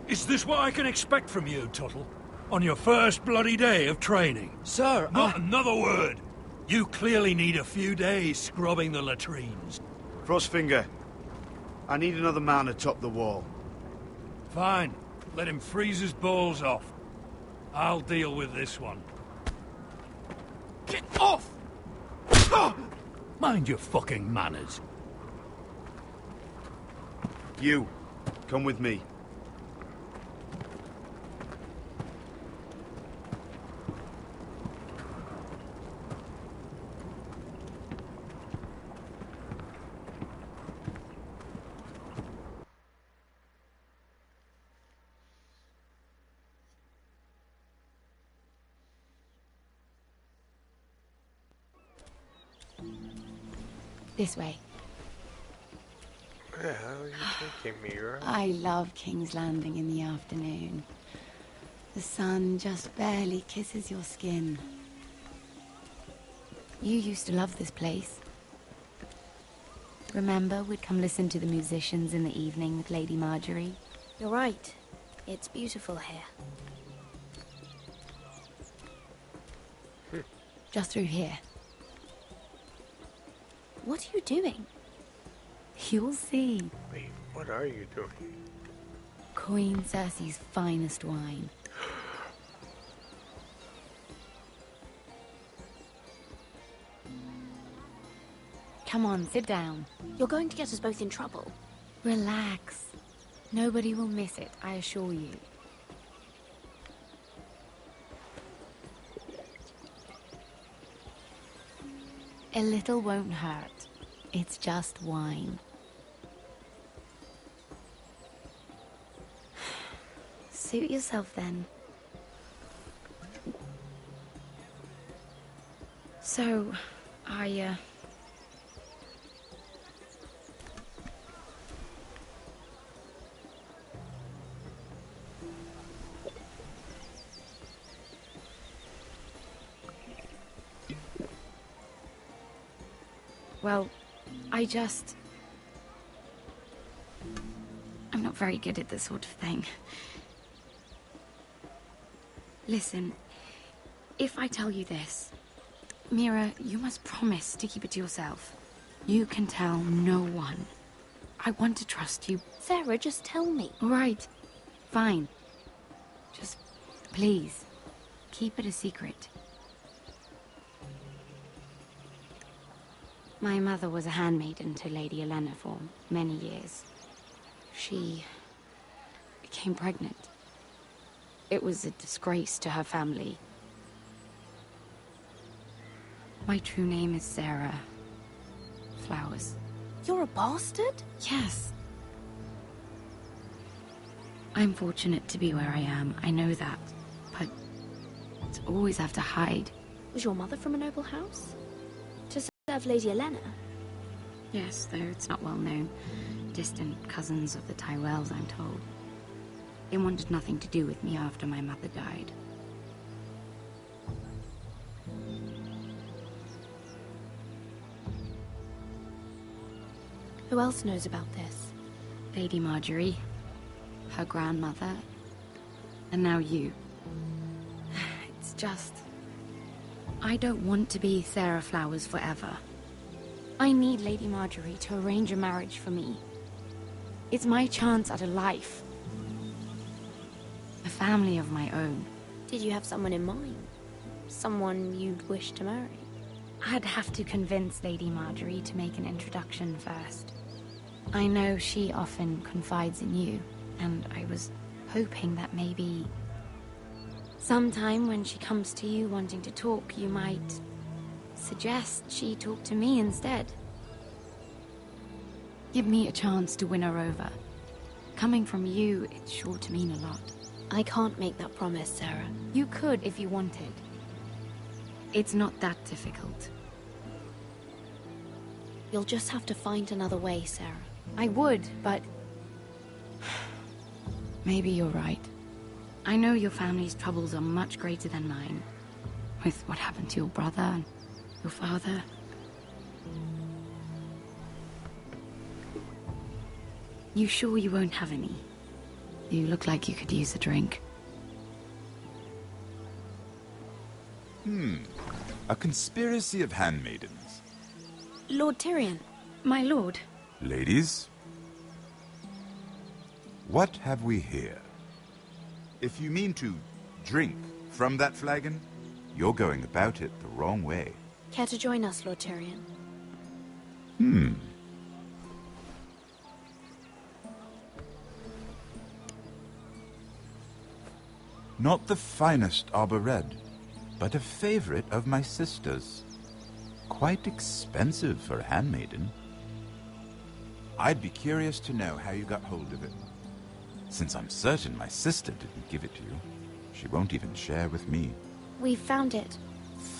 Is this what I can expect from you, Tuttle? On your first bloody day of training? Sir, Not another word! You clearly need a few days scrubbing the latrines. Frostfinger, I need another man to top the wall. Fine. Let him freeze his balls off. I'll deal with this one. Get off! Mind your fucking manners. You, come with me. This way. Where the hell are you taking me, girl? I love King's Landing in the afternoon. The sun just barely kisses your skin. You used to love this place. Remember, we'd come listen to the musicians in the evening with Lady Marjorie? You're right. It's beautiful here. Just through here. What are you doing? You'll see. Wait, what are you doing? Queen Cersei's finest wine. Come on, sit down. You're going to get us both in trouble. Relax. Nobody will miss it, I assure you. A little won't hurt. It's just wine. Suit yourself then. So, well, I'm not very good at this sort of thing. Listen, if I tell you this, Mira, you must promise to keep it to yourself. You can tell no one. I want to trust you. Sarah, just tell me. All right, fine. Just, please, keep it a secret. My mother was a handmaiden to Lady Olenna for many years. She became pregnant. It was a disgrace to her family. My true name is Sarah Flowers. You're a bastard? Yes. I'm fortunate to be where I am, I know that. But to always have to hide. Was your mother from a noble house? To serve Lady Olenna? Yes, though it's not well known. Distant cousins of the Tyrells, I'm told. They wanted nothing to do with me after my mother died. Who else knows about this? Lady Marjorie, her grandmother, and now you. It's just... I don't want to be Sarah Flowers forever. I need Lady Marjorie to arrange a marriage for me. It's my chance at a life. A family of my own. Did you have someone in mind? Someone you'd wish to marry? I'd have to convince Lady Marjorie to make an introduction first. I know she often confides in you, and I was hoping that maybe... sometime when she comes to you wanting to talk, you might suggest she talk to me instead. Give me a chance to win her over. Coming from you, it's sure to mean a lot. I can't make that promise, Sarah. You could if you wanted. It's not that difficult. You'll just have to find another way, Sarah. I would, but... maybe you're right. I know your family's troubles are much greater than mine. With what happened to your brother and your father. You sure you won't have any? You look like you could use a drink. A conspiracy of handmaidens. Lord Tyrion. My lord. Ladies, what have we here? If you mean to drink from that flagon, you're going about it the wrong way. Care to join us, Lord Tyrion? Not the finest arbor red, but a favorite of my sister's. Quite expensive for a handmaiden. I'd be curious to know how you got hold of it. Since I'm certain my sister didn't give it to you, she won't even share with me. We found it.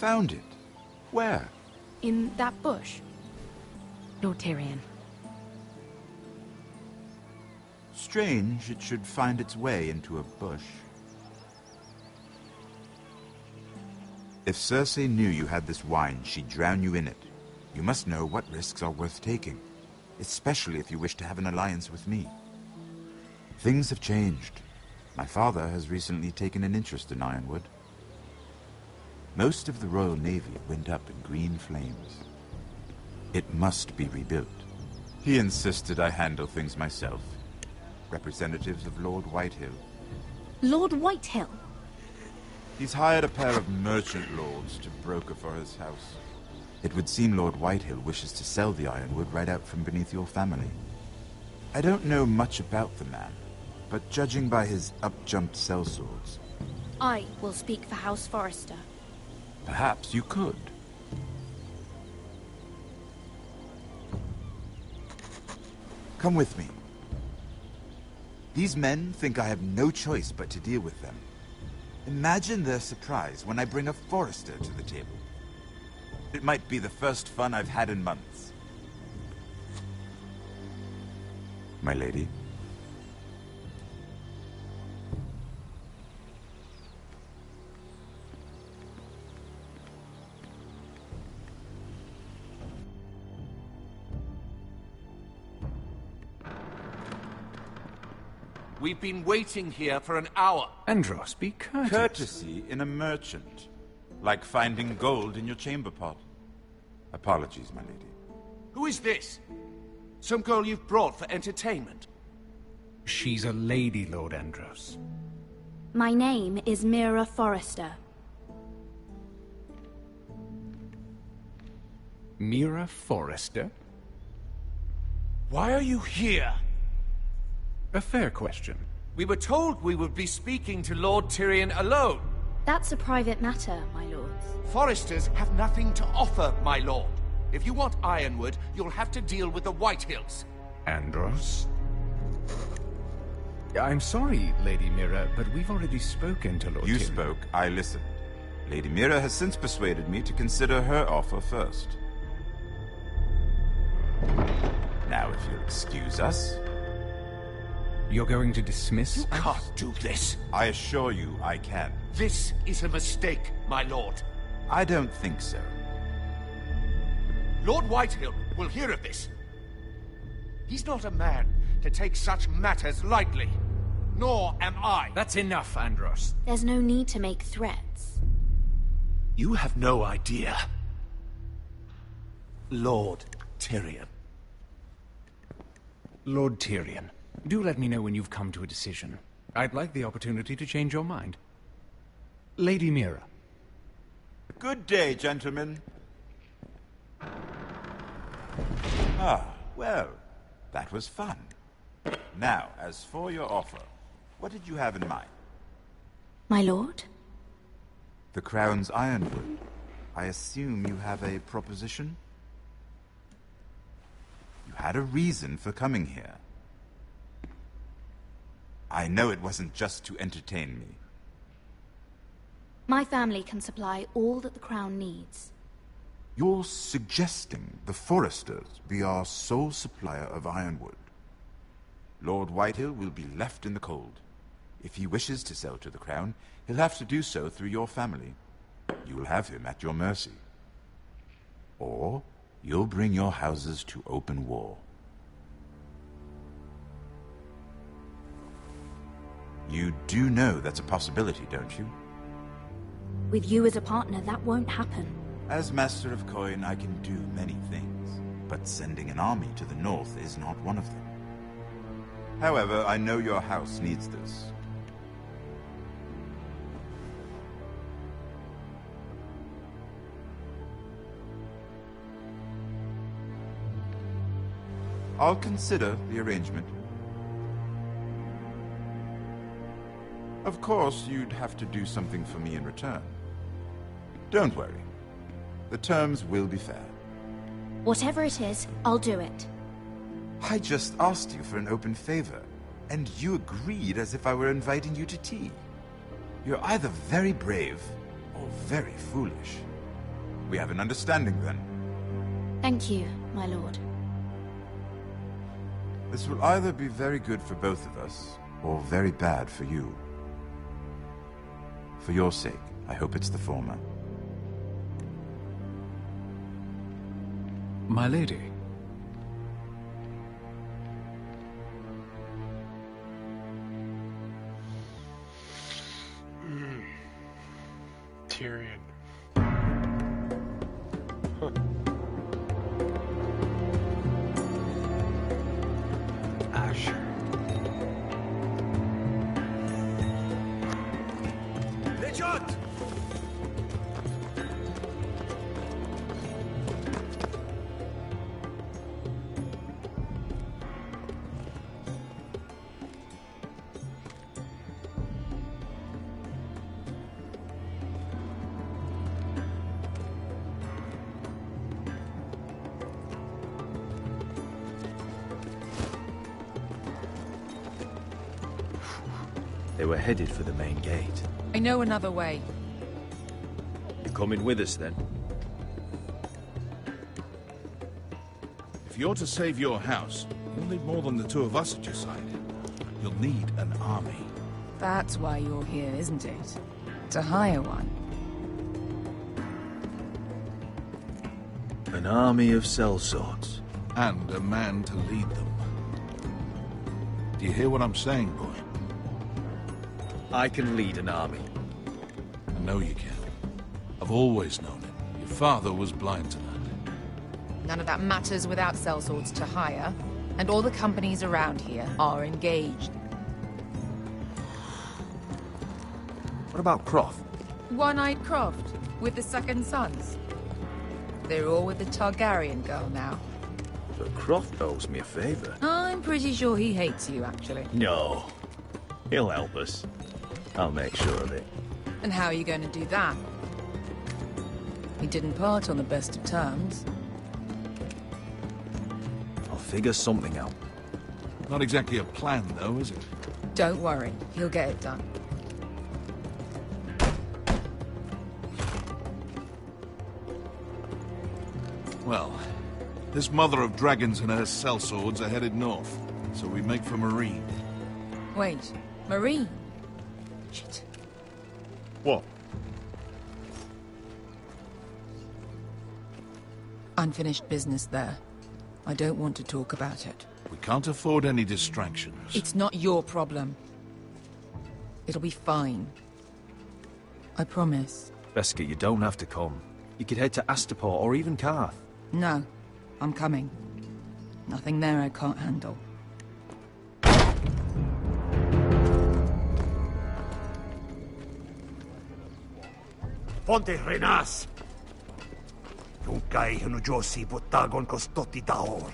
Found it? Where? In that bush. Lord Tyrion. Strange it should find its way into a bush. If Cersei knew you had this wine, she'd drown you in it. You must know what risks are worth taking, especially if you wish to have an alliance with me. Things have changed. My father has recently taken an interest in Ironwood. Most of the Royal Navy went up in green flames. It must be rebuilt. He insisted I handle things myself. Representatives of Lord Whitehill. Lord Whitehill? He's hired a pair of merchant lords to broker for his house. It would seem Lord Whitehill wishes to sell the Ironwood right out from beneath your family. I don't know much about the man, but judging by his up-jumped sellswords... I will speak for House Forrester. Perhaps you could. Come with me. These men think I have no choice but to deal with them. Imagine their surprise when I bring a Forrester to the table. It might be the first fun I've had in months. My lady. We've been waiting here for an hour. Andros, be courteous. Courtesy in a merchant. Like finding gold in your chamber pot. Apologies, my lady. Who is this? Some girl you've brought for entertainment? She's a lady, Lord Andros. My name is Mira Forrester. Mira Forrester? Why are you here? A fair question. We were told we would be speaking to Lord Tyrion alone. That's a private matter, my lords. Forresters have nothing to offer, my lord. If you want Ironwood, you'll have to deal with the Whitehills. Andros? I'm sorry, Lady Mira, but we've already spoken to Lord You Tyrion. spoke, I listened. Lady Mira has since persuaded me to consider her offer first. Now, if you'll excuse us... You're going to dismiss You can't do this. I assure you I can. This is a mistake, my lord. I don't think so. Lord Whitehill will hear of this. He's not a man to take such matters lightly. Nor am I. That's enough, Andros. There's no need to make threats. You have no idea. Lord Tyrion. Lord Tyrion, do let me know when you've come to a decision. I'd like the opportunity to change your mind. Lady Mira. Good day, gentlemen. Ah, well, that was fun. Now, as for your offer, what did you have in mind? My lord? The Crown's Ironwood. I assume you have a proposition? You had a reason for coming here. I know it wasn't just to entertain me. My family can supply all that the Crown needs. You're suggesting the Foresters be our sole supplier of ironwood. Lord Whitehill will be left in the cold. If he wishes to sell to the Crown, he'll have to do so through your family. You'll have him at your mercy. Or you'll bring your houses to open war. You do know that's a possibility, don't you? With you as a partner, that won't happen. As Master of Coin, I can do many things, but sending an army to the north is not one of them. However, I know your house needs this. I'll consider the arrangement. Of course, you'd have to do something for me in return. Don't worry. The terms will be fair. Whatever it is, I'll do it. I just asked you for an open favor, and you agreed as if I were inviting you to tea. You're either very brave or very foolish. We have an understanding then. Thank you, my lord. This will either be very good for both of us, or very bad for you. For your sake, I hope it's the former. My lady. Tyrion. Asher. Richard! They were headed for the main gate. I know another way. You coming with us, then? If you're to save your house, you'll need more than the two of us at your side. You'll need an army. That's why you're here, isn't it? To hire one. An army of sellswords. And a man to lead them. Do you hear what I'm saying, boy? I can lead an army. I know you can. I've always known it. Your father was blind to that. None of that matters without sellswords to hire, and all the companies around here are engaged. What about Croft? One-Eyed Croft, with the second sons. They're all with the Targaryen girl now. So Croft owes me a favor. I'm pretty sure he hates you, actually. No. He'll help us. I'll make sure of it. And how are you going to do that? We didn't part on the best of terms. I'll figure something out. Not exactly a plan, though, is it? Don't worry, he'll get it done. Well, this mother of dragons and her sellswords are headed north, so we make for Marine. Wait, Marine? Shit. What? Unfinished business there. I don't want to talk about it. We can't afford any distractions. It's not your problem. It'll be fine. I promise. Beskha, you don't have to come. You could head to Astapor or even Karth. No, I'm coming. Nothing there I can't handle. Ponte Renas! Yung kay Josi Botagon Kostoti Daor.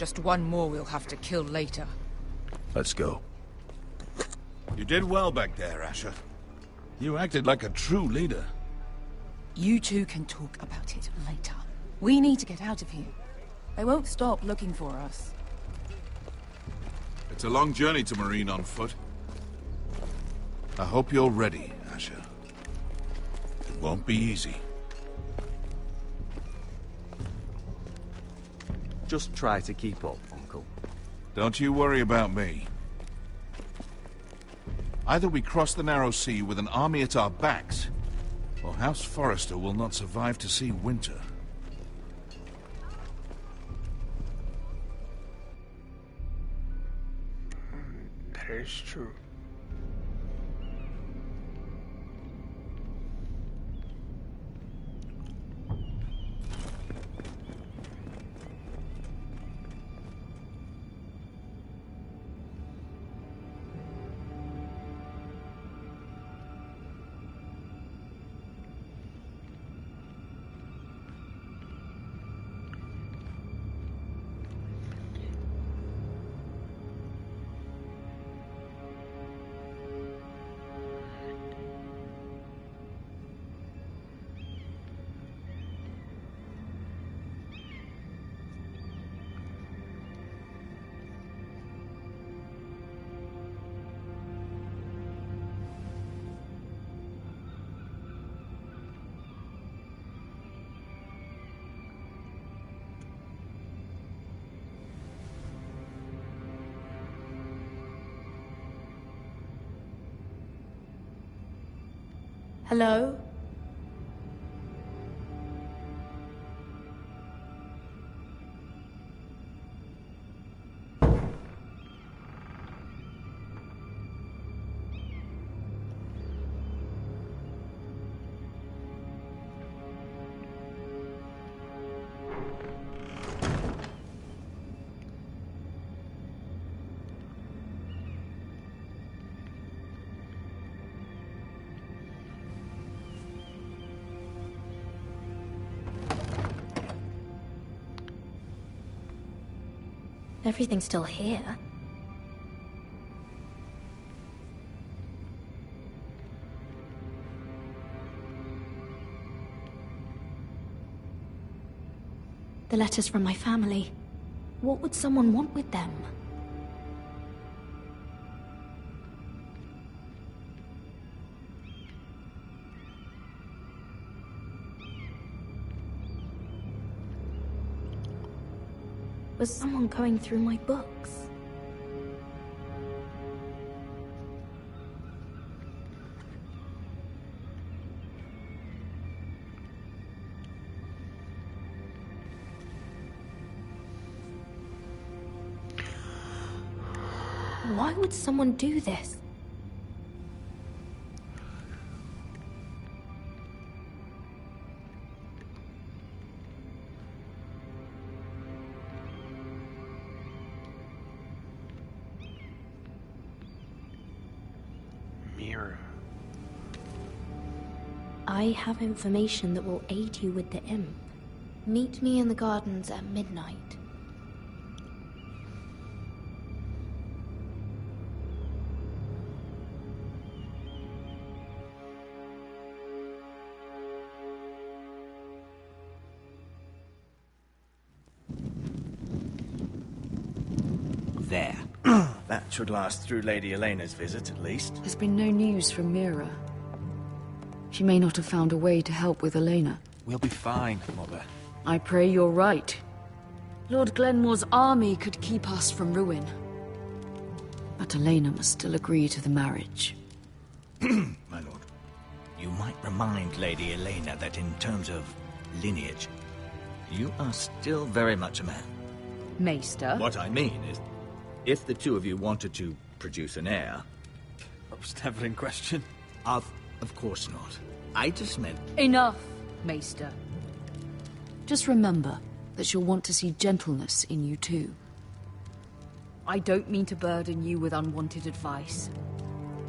Just one more we'll have to kill later. Let's go. You did well back there, Asher. You acted like a true leader. You two can talk about it later. We need to get out of here. They won't stop looking for us. It's a long journey to Marine on foot. I hope you're ready, Asher. It won't be easy. Just try to keep up, Uncle. Don't you worry about me. Either we cross the narrow sea with an army at our backs, or House Forrester will not survive to see winter. That is true. Hello? Everything's still here. The letters from my family. What would someone want with them? Was someone going through my books? Why would someone do this? I have information that will aid you with the imp. Meet me in the gardens at midnight. There. That should last through Lady Elena's visit, at least. There's been no news from Mira. She may not have found a way to help with Elena. We'll be fine, Mother. I pray you're right. Lord Glenmore's army could keep us from ruin. But Elena must still agree to the marriage. My lord. You might remind Lady Elena that in terms of lineage, you are still very much a man. Maester? What I mean is, if the two of you wanted to produce an heir... That was never in question. Of course not. I just meant... Enough, Maester. Just remember that she'll want to see gentleness in you too. I don't mean to burden you with unwanted advice.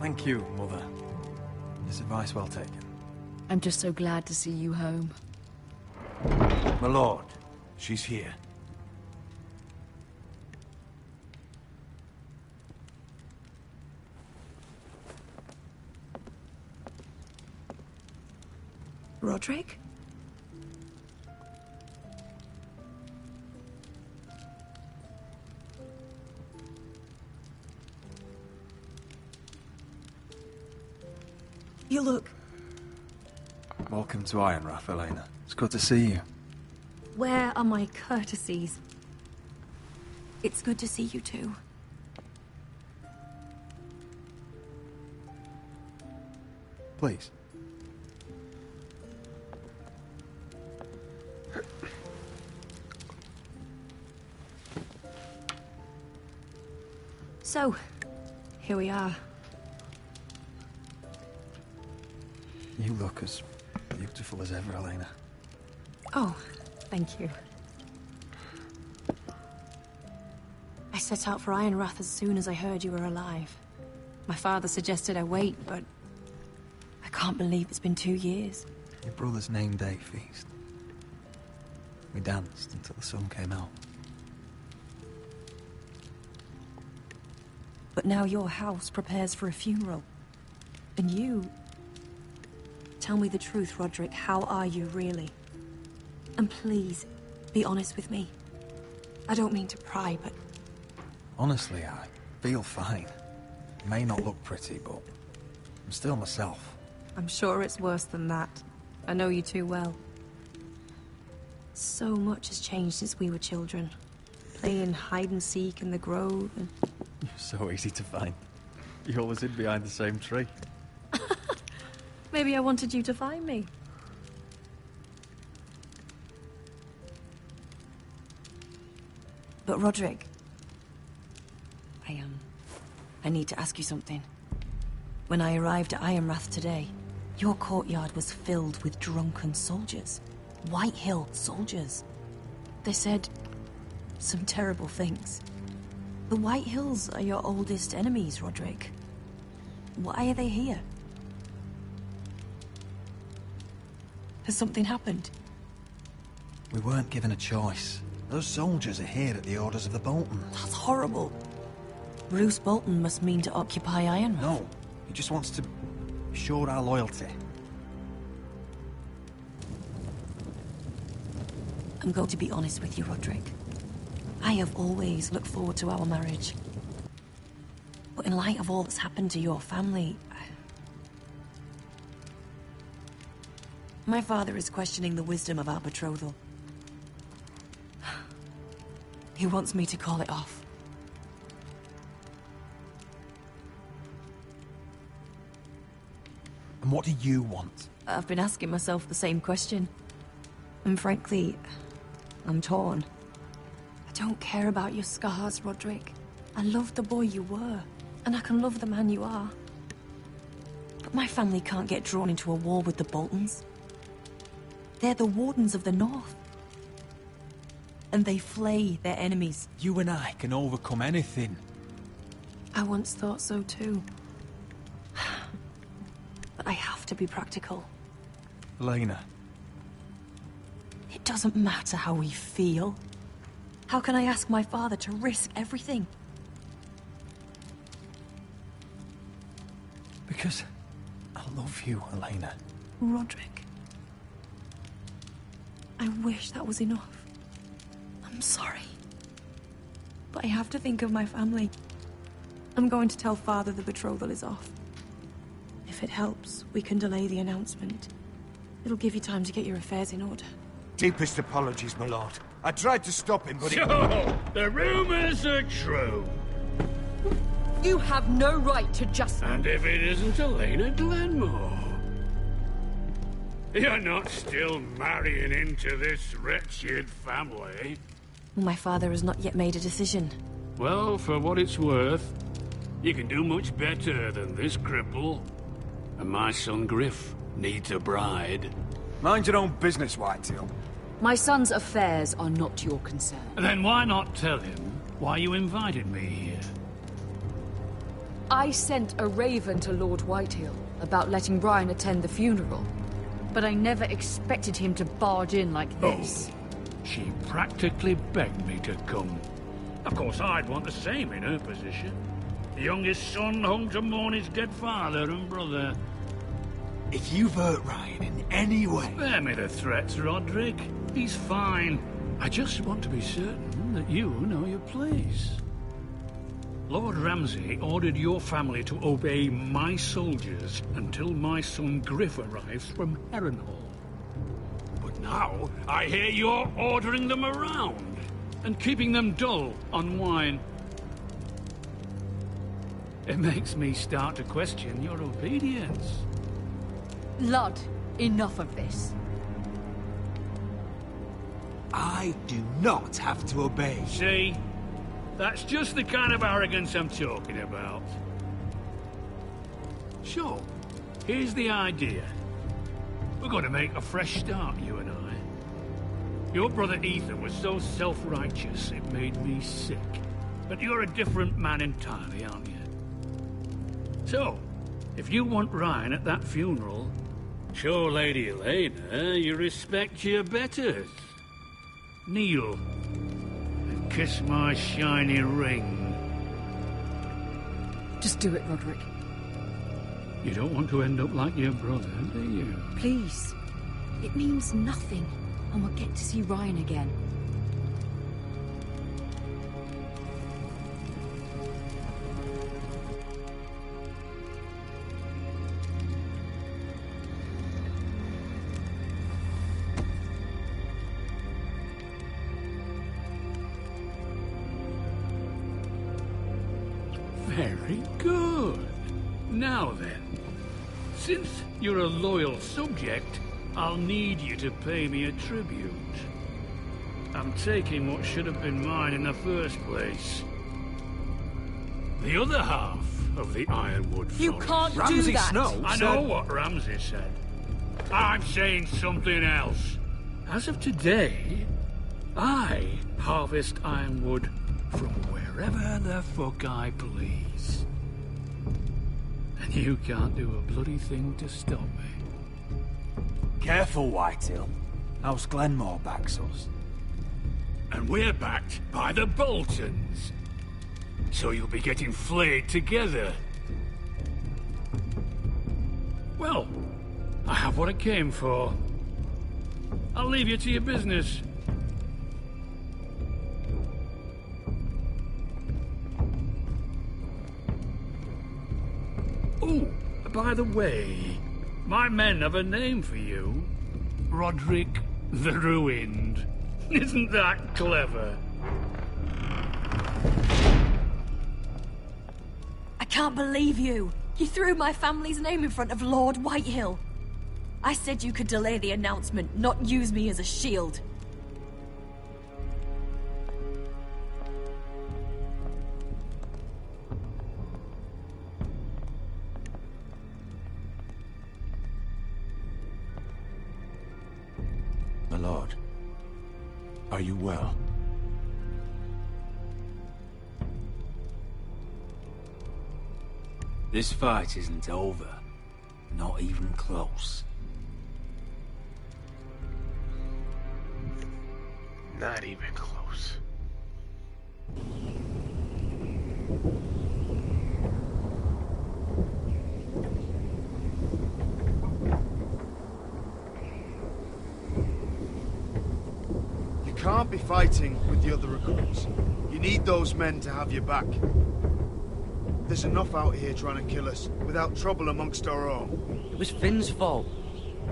Thank you, Mother. This advice well taken. I'm just so glad to see you home. My lord, she's here. Roderick? You look... Welcome to Ironrath, Elena. It's good to see you. Where are my courtesies? It's good to see you too. Please. So, here we are. You look as beautiful as ever, Elena. Oh, thank you. I set out for Ironrath as soon as I heard you were alive. My father suggested I wait, but I can't believe it's been 2 years. Your brother's name day feast. We danced until the sun came out. But now your house prepares for a funeral. And you... Tell me the truth, Roderick. How are you, really? And please, be honest with me. I don't mean to pry, but... Honestly, I feel fine. May not look pretty, but I'm still myself. I'm sure it's worse than that. I know you too well. So much has changed since we were children. Playing hide-and-seek in the grove and... You're so easy to find. You always hid behind the same tree. Maybe I wanted you to find me. But Roderick... I need to ask you something. When I arrived at Ironrath today, your courtyard was filled with drunken soldiers. Whitehill soldiers. They said some terrible things. The Whitehills are your oldest enemies, Roderick. Why are they here? Has something happened? We weren't given a choice. Those soldiers are here at the orders of the Boltons. That's horrible. Bruce Bolton must mean to occupy Ironrath. No, he just wants to assure our loyalty. I'm going to be honest with you, Roderick. I have always looked forward to our marriage. But in light of all that's happened to your family... My father is questioning the wisdom of our betrothal. He wants me to call it off. And what do you want? I've been asking myself the same question. And frankly, I'm torn. I don't care about your scars, Roderick. I love the boy you were, and I can love the man you are. But my family can't get drawn into a war with the Boltons. They're the Wardens of the North. And they flay their enemies. You and I can overcome anything. I once thought so too. But I have to be practical. Elena. It doesn't matter how we feel. How can I ask my father to risk everything? Because I love you, Elena. Roderick. I wish that was enough. I'm sorry. But I have to think of my family. I'm going to tell Father the betrothal is off. If it helps, we can delay the announcement. It'll give you time to get your affairs in order. Deepest apologies, my lord. I tried to stop him, but So, the rumors are true. You have no right to just... And if it isn't Elena Glenmore? You're not still marrying into this wretched family? My father has not yet made a decision. Well, for what it's worth, you can do much better than this cripple. And my son Griff needs a bride. Mind your own business, Whitetail. My son's affairs are not your concern. Then why not tell him why you invited me here? I sent a raven to Lord Whitehill about letting Brian attend the funeral. But I never expected him to barge in like this. Oh, she practically begged me to come. Of course, I'd want the same in her position. The youngest son home to mourn his dead father and brother. If you've hurt Ryan in any way... Spare me the threats, Roderick. He's fine. I just want to be certain that you know your place. Lord Ramsay ordered your family to obey my soldiers until my son Griff arrives from Harrenhal. But now, I hear you're ordering them around and keeping them dull on wine. It makes me start to question your obedience. Lud, enough of this. I do not have to obey. See? That's just the kind of arrogance I'm talking about. So, here's the idea. We're going to make a fresh start, you and I. Your brother Ethan was so self-righteous it made me sick. But you're a different man entirely, aren't you? So, if you want Ryan at that funeral, show Lady Elena you respect your betters. Kneel and kiss my shiny ring. Just do it, Roderick. You don't want to end up like your brother, do you? Please. It means nothing, and we'll get to see Ryan again. Very good. Now then, since you're a loyal subject, I'll need you to pay me a tribute. I'm taking what should have been mine in the first place. The other half of the Ironwood Forest. You can't do that! I know what Ramsay said. I'm saying something else. As of today, I harvest Ironwood from wherever the fuck I please. And you can't do a bloody thing to stop me. Careful, Whitehill. House Glenmore backs us. And we're backed by the Boltons. So you'll be getting flayed together. Well, I have what I came for. I'll leave you to your business. Oh, by the way, my men have a name for you. Roderick the Ruined. Isn't that clever? I can't believe you! You threw my family's name in front of Lord Whitehill. I said you could delay the announcement, not use me as a shield. My lord, are you well? This fight isn't over. Not even close. Not even close. You can't be fighting with the other recruits. You need those men to have your back. There's enough out here trying to kill us, without trouble amongst our own. It was Finn's fault.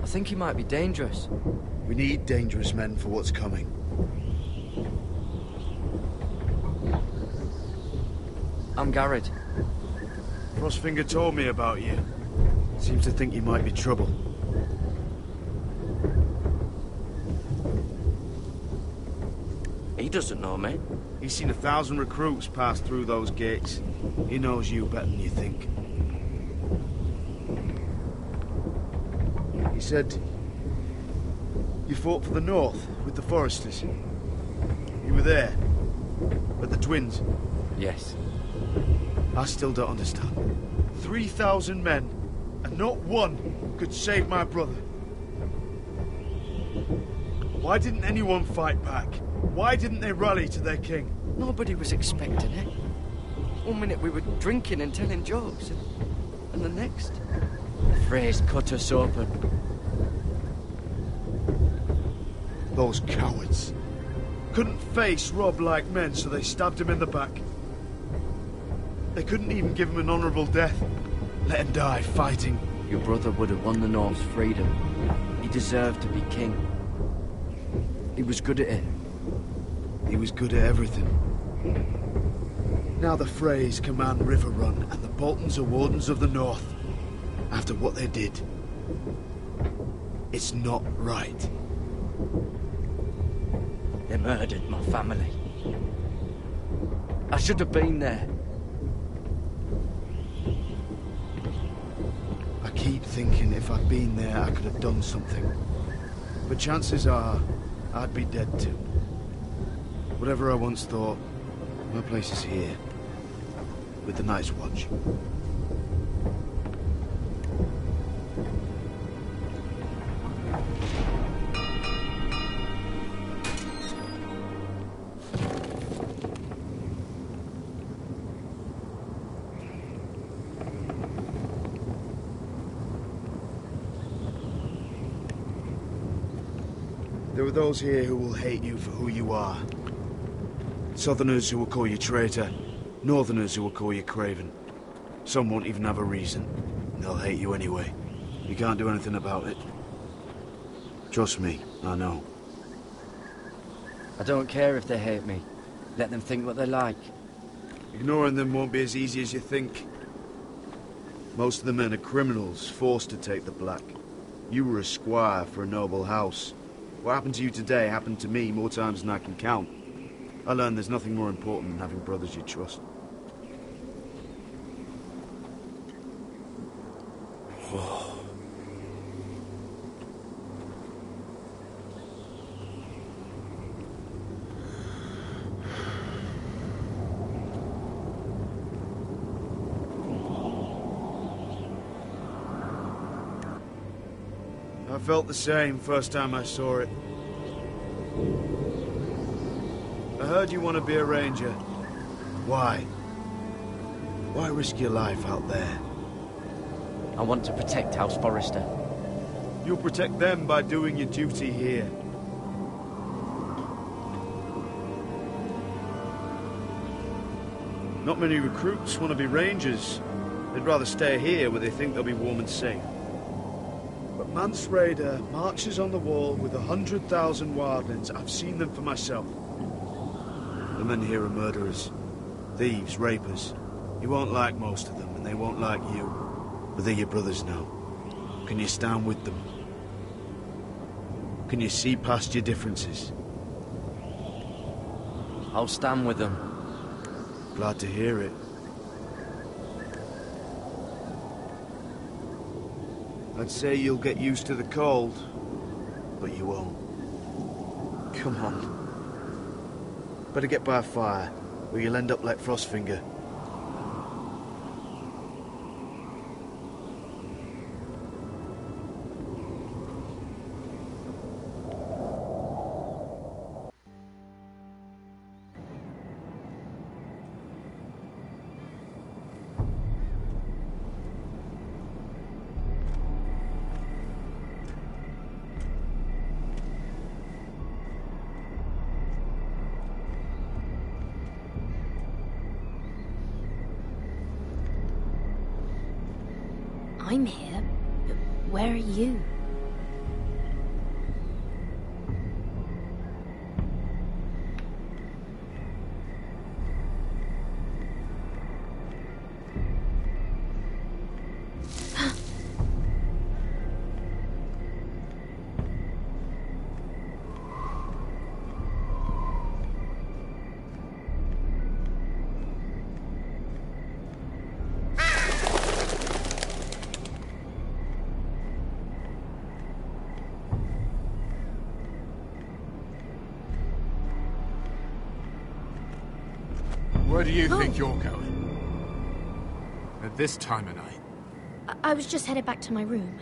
I think he might be dangerous. We need dangerous men for what's coming. I'm Garrett. Frostfinger told me about you. Seems to think you might be trouble. He doesn't know me. He's seen 1,000 recruits pass through those gates. He knows you better than you think. He said you fought for the North with the Foresters. You were there, with the twins. Yes. I still don't understand. 3,000 men, and not one could save my brother. Why didn't anyone fight back? Why didn't they rally to their king? Nobody was expecting it. One minute we were drinking and telling jokes, and the next... The Freys cut us open. Those cowards. Couldn't face Robb like men, so they stabbed him in the back. They couldn't even give him an honourable death. Let him die fighting. Your brother would have won the North's freedom. He deserved to be king. He was good at it. He was good at everything. Now the Freys command Riverrun, and the Boltons are Wardens of the North. After what they did. It's not right. They murdered my family. I should have been there. I keep thinking if I'd been there, I could have done something. But chances are, I'd be dead too. Whatever I once thought, my place is here. With the Night's Watch. There are those here who will hate you for who you are. Southerners who will call you traitor. Northerners who will call you craven. Some won't even have a reason. They'll hate you anyway. You can't do anything about it. Trust me, I know. I don't care if they hate me. Let them think what they like. Ignoring them won't be as easy as you think. Most of the men are criminals, forced to take the black. You were a squire for a noble house. What happened to you today happened to me more times than I can count. I learned there's nothing more important than having brothers you trust. I felt the same first time I saw it. I heard you want to be a ranger. Why? Why risk your life out there? I want to protect House Forrester. You'll protect them by doing your duty here. Not many recruits want to be rangers. They'd rather stay here where they think they'll be warm and safe. But Mance Rayder marches on the wall with 100,000 wildlings. I've seen them for myself. The men here are murderers. Thieves, rapers. You won't like most of them, and they won't like you. But they're your brothers now. Can you stand with them? Can you see past your differences? I'll stand with them. Glad to hear it. I'd say you'll get used to the cold, but you won't. Come on. Better get by a fire, or you'll end up like Frostfinger. I'm here, but where are you? Where do you think you're going? At this time of night? I was just headed back to my room.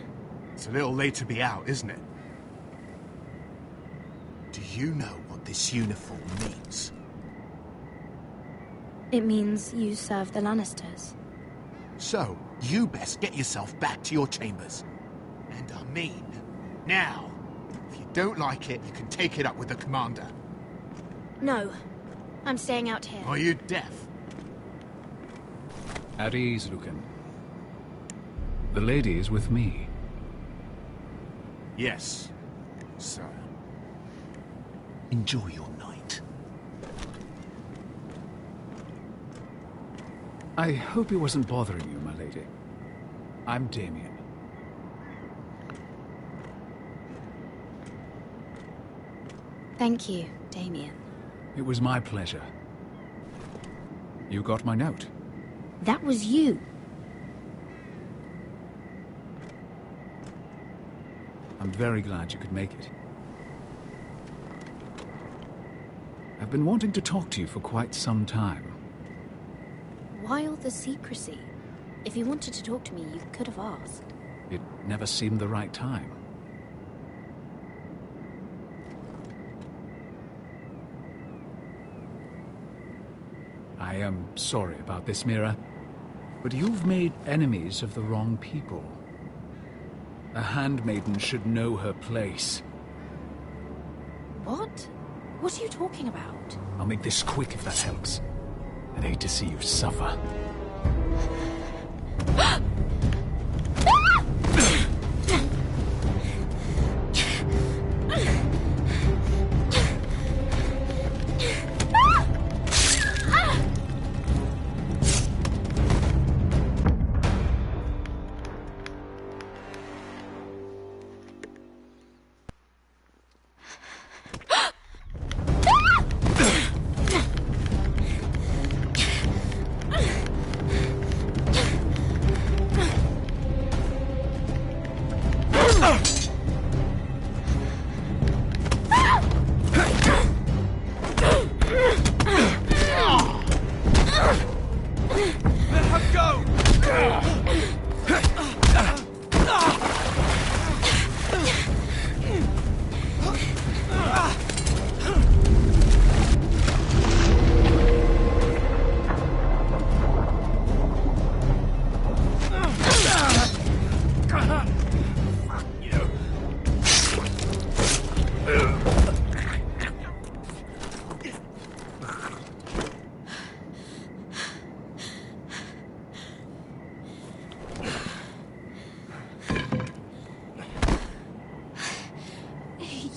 It's a little late to be out, isn't it? Do you know what this uniform means? It means you serve the Lannisters. So, you best get yourself back to your chambers. And I mean, now. If you don't like it, you can take it up with the commander. No. I'm staying out here. Are you deaf? At ease, Lucan. The lady is with me. Yes, sir. Enjoy your night. I hope it wasn't bothering you, my lady. I'm Damien. Thank you, Damien. It was my pleasure. You got my note. That was you. I'm very glad you could make it. I've been wanting to talk to you for quite some time. Why all the secrecy? If you wanted to talk to me, you could have asked. It never seemed the right time. I am sorry about this, Mira, but you've made enemies of the wrong people. A handmaiden should know her place. What? What are you talking about? I'll make this quick if that helps. I'd hate to see you suffer.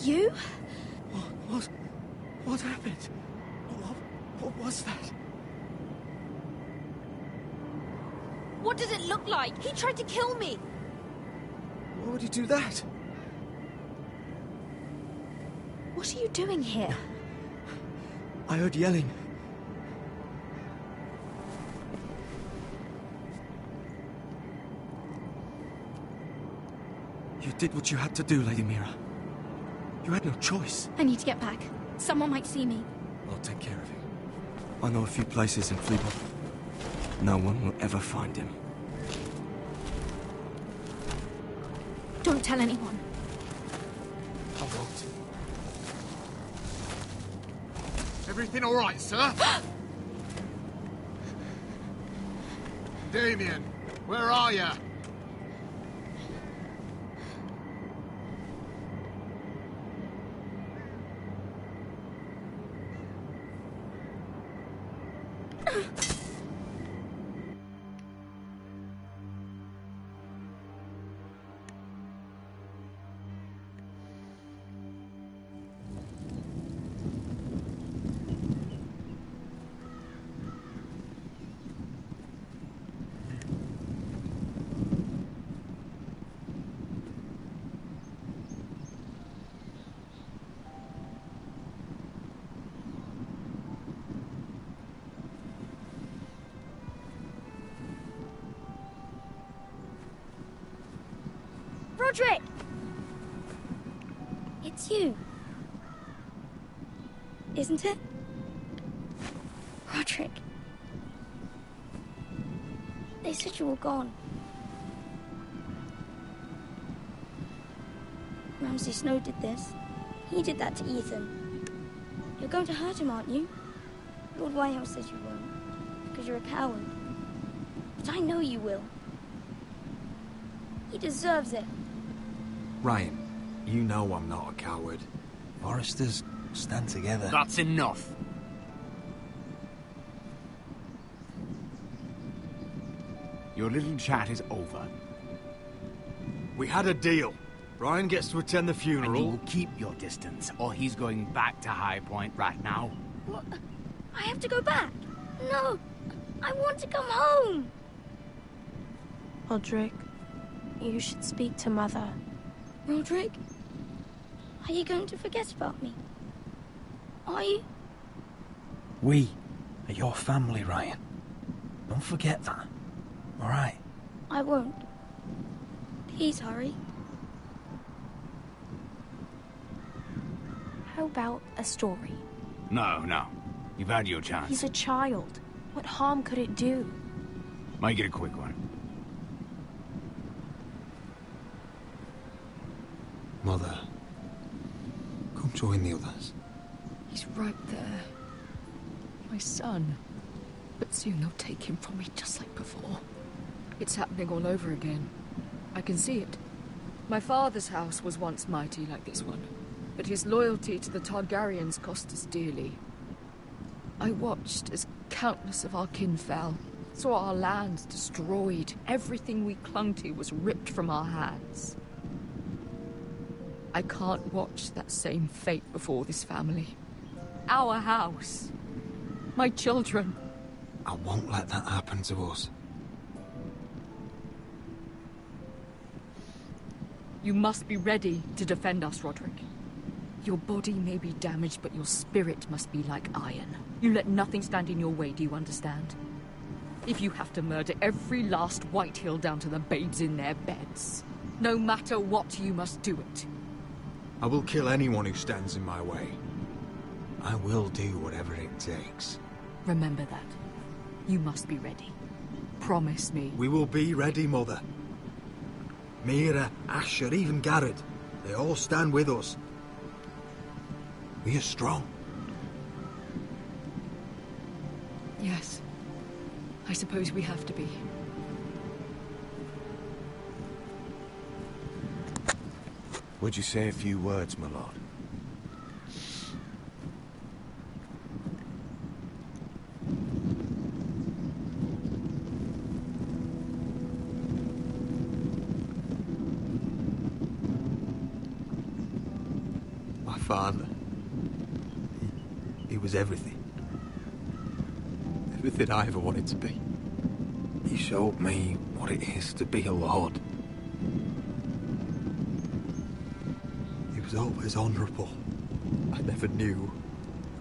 You? What happened? What was that? What did it look like? He tried to kill me! Why would he do that? What are you doing here? I heard yelling. You did what you had to do, Lady Mira. You had no choice. I need to get back. Someone might see me. I'll take care of him. I know a few places in Fleabot. No one will ever find him. Don't tell anyone. I won't. Everything all right, sir? Damien, where are you? Roderick! It's you. Isn't it? Roderick. They said you were gone. Ramsay Snow did this. He did that to Ethan. You're going to hurt him, aren't you? Lord Whitehouse says you won't. Because you're a coward. But I know you will. He deserves it. Ryan, you know I'm not a coward. Foresters stand together. That's enough. Your little chat is over. We had a deal. Ryan gets to attend the funeral. And you will keep your distance, or he's going back to High Point right now. What? I have to go back? No! I want to come home! Roderick, you should speak to Mother. Roderick? Are you going to forget about me? Are you? We are your family, Ryan. Don't forget that. All right? I won't. Please hurry. How about a story? No. You've had your chance. He's a child. What harm could it do? Make it a quick one. Mother, come join the others. He's right there. My son. But soon they'll take him from me just like before. It's happening all over again. I can see it. My father's house was once mighty like this one, but his loyalty to the Targaryens cost us dearly. I watched as countless of our kin fell, saw our lands destroyed, everything we clung to was ripped from our hands. I can't watch that same fate before this family. Our house. My children. I won't let that happen to us. You must be ready to defend us, Roderick. Your body may be damaged, but your spirit must be like iron. You let nothing stand in your way, do you understand? If you have to murder every last Whitehill down to the babes in their beds, no matter what, you must do it. I will kill anyone who stands in my way. I will do whatever it takes. Remember that. You must be ready. Promise me. We will be ready, Mother. Mira, Asher, even Garrett. They all stand with us. We are strong. Yes. I suppose we have to be. Would you say a few words, my lord? My father. He was everything. Everything I ever wanted to be. He showed me what it is to be a lord. He was always honourable. I never knew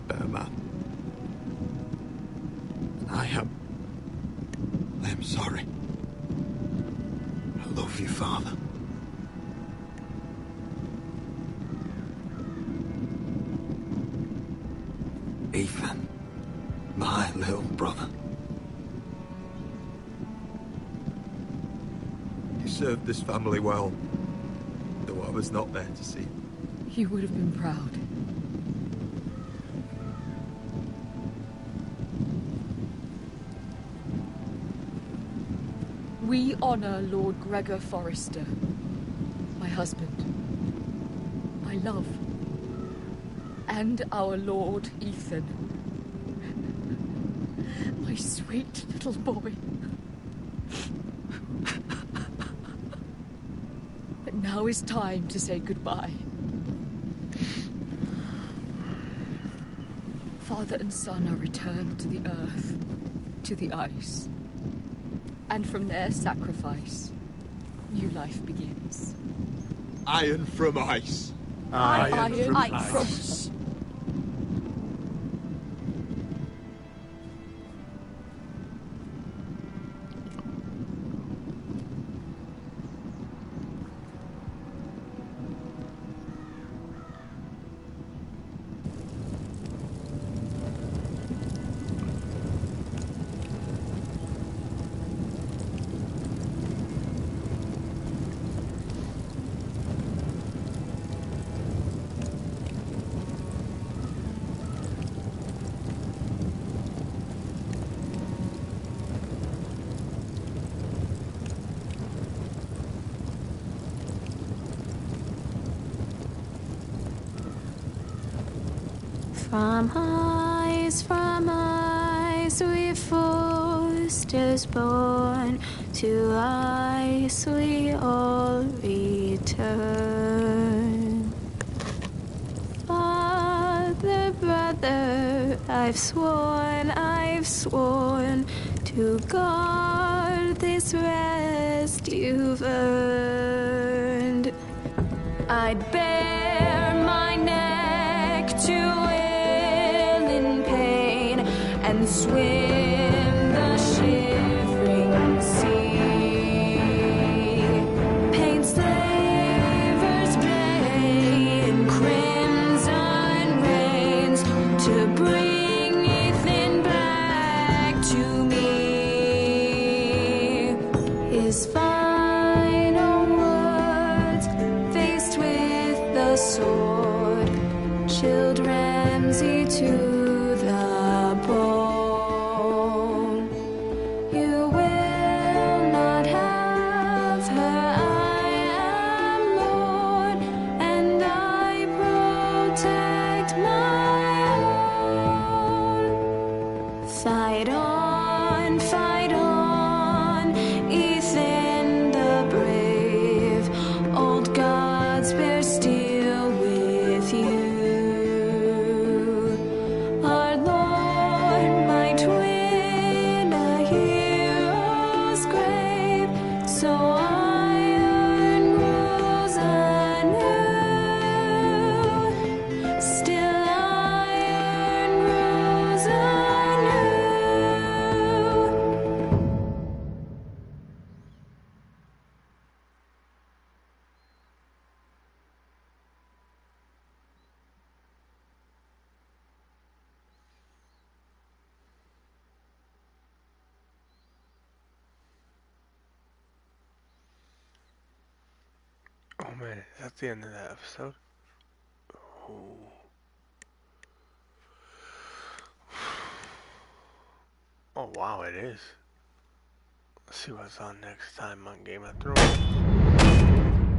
a better man. And I am sorry. I love you, Father. Ethan, my little brother. You served this family well, though I was not there to see. You would have been proud. We honor Lord Gregor Forrester, my husband, my love, and our Lord Ethan, my sweet little boy. But now is time to say goodbye. Father and son are returned to the earth, to the ice. And from their sacrifice, new life begins. Iron from ice. Iron from ice. From ice we foresters born, to ice we all return. Father, brother, I've sworn to guard this rest you've earned. I'd bare my neck to wail in pain and swim the shivering sea. Paint slavers play in crimson rains to bring Ethan back to me. His final words faced with the sword, chilled Ramsay to the bone. You will not have her, I am Lord, and I protect my own. Fight on, Ethan the brave, old gods bear steel with you. Our Lord might win a hero's grave, so iron grows anew. Still iron grows anew. Oh man, is that the end of that episode? Oh. Oh wow, it is. Let's see what's on next time on Game of Thrones.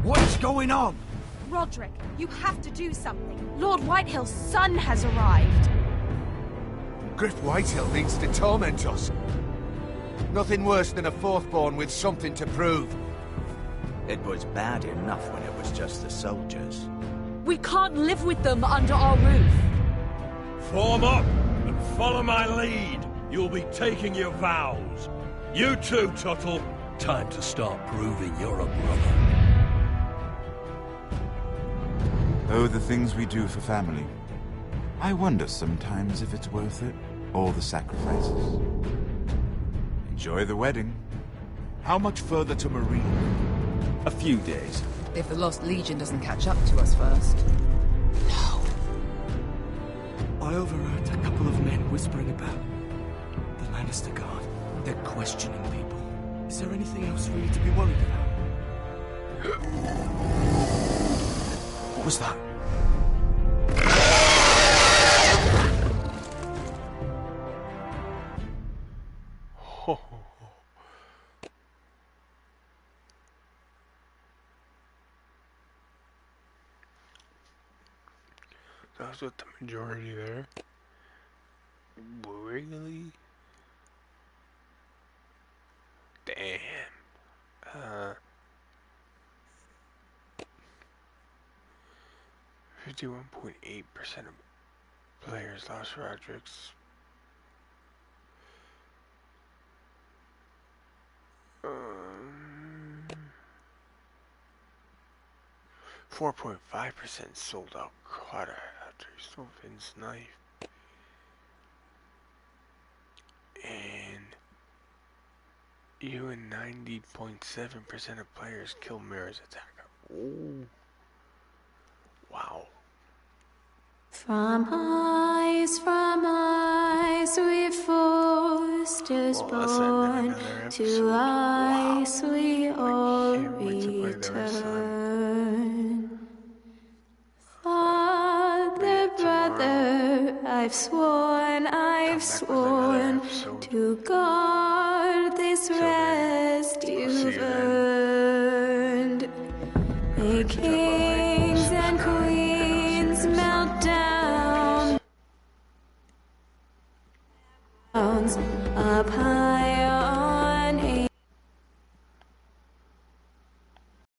What's going on? Roderick, you have to do something. Lord Whitehill's son has arrived. Griff Whitehill means to torment us. Nothing worse than a fourthborn with something to prove. It was bad enough when it was just the soldiers. We can't live with them under our roof. Form up and follow my lead. You'll be taking your vows. You too, Tuttle. Time to start proving you're a brother. Oh, the things we do for family. I wonder sometimes if it's worth it, all the sacrifices. Enjoy the wedding. How much further to Marine? A few days. If the Lost Legion doesn't catch up to us first. I overheard a couple of men whispering about the Lannister Guard. They're questioning people. Is there anything else we need to be worried about? What was that? That's with the majority there. Really? Damn. 51.8% of players lost Roderick's. 4.5% sold out Carter after he stole Finn's knife. And even 90.7% of players kill Mira's attacker. Ooh. Wow. From ice we foresters born, to ice we all return. Father, brother, I've sworn to guard this rest you've earned. May kings and queens melt down. Up high.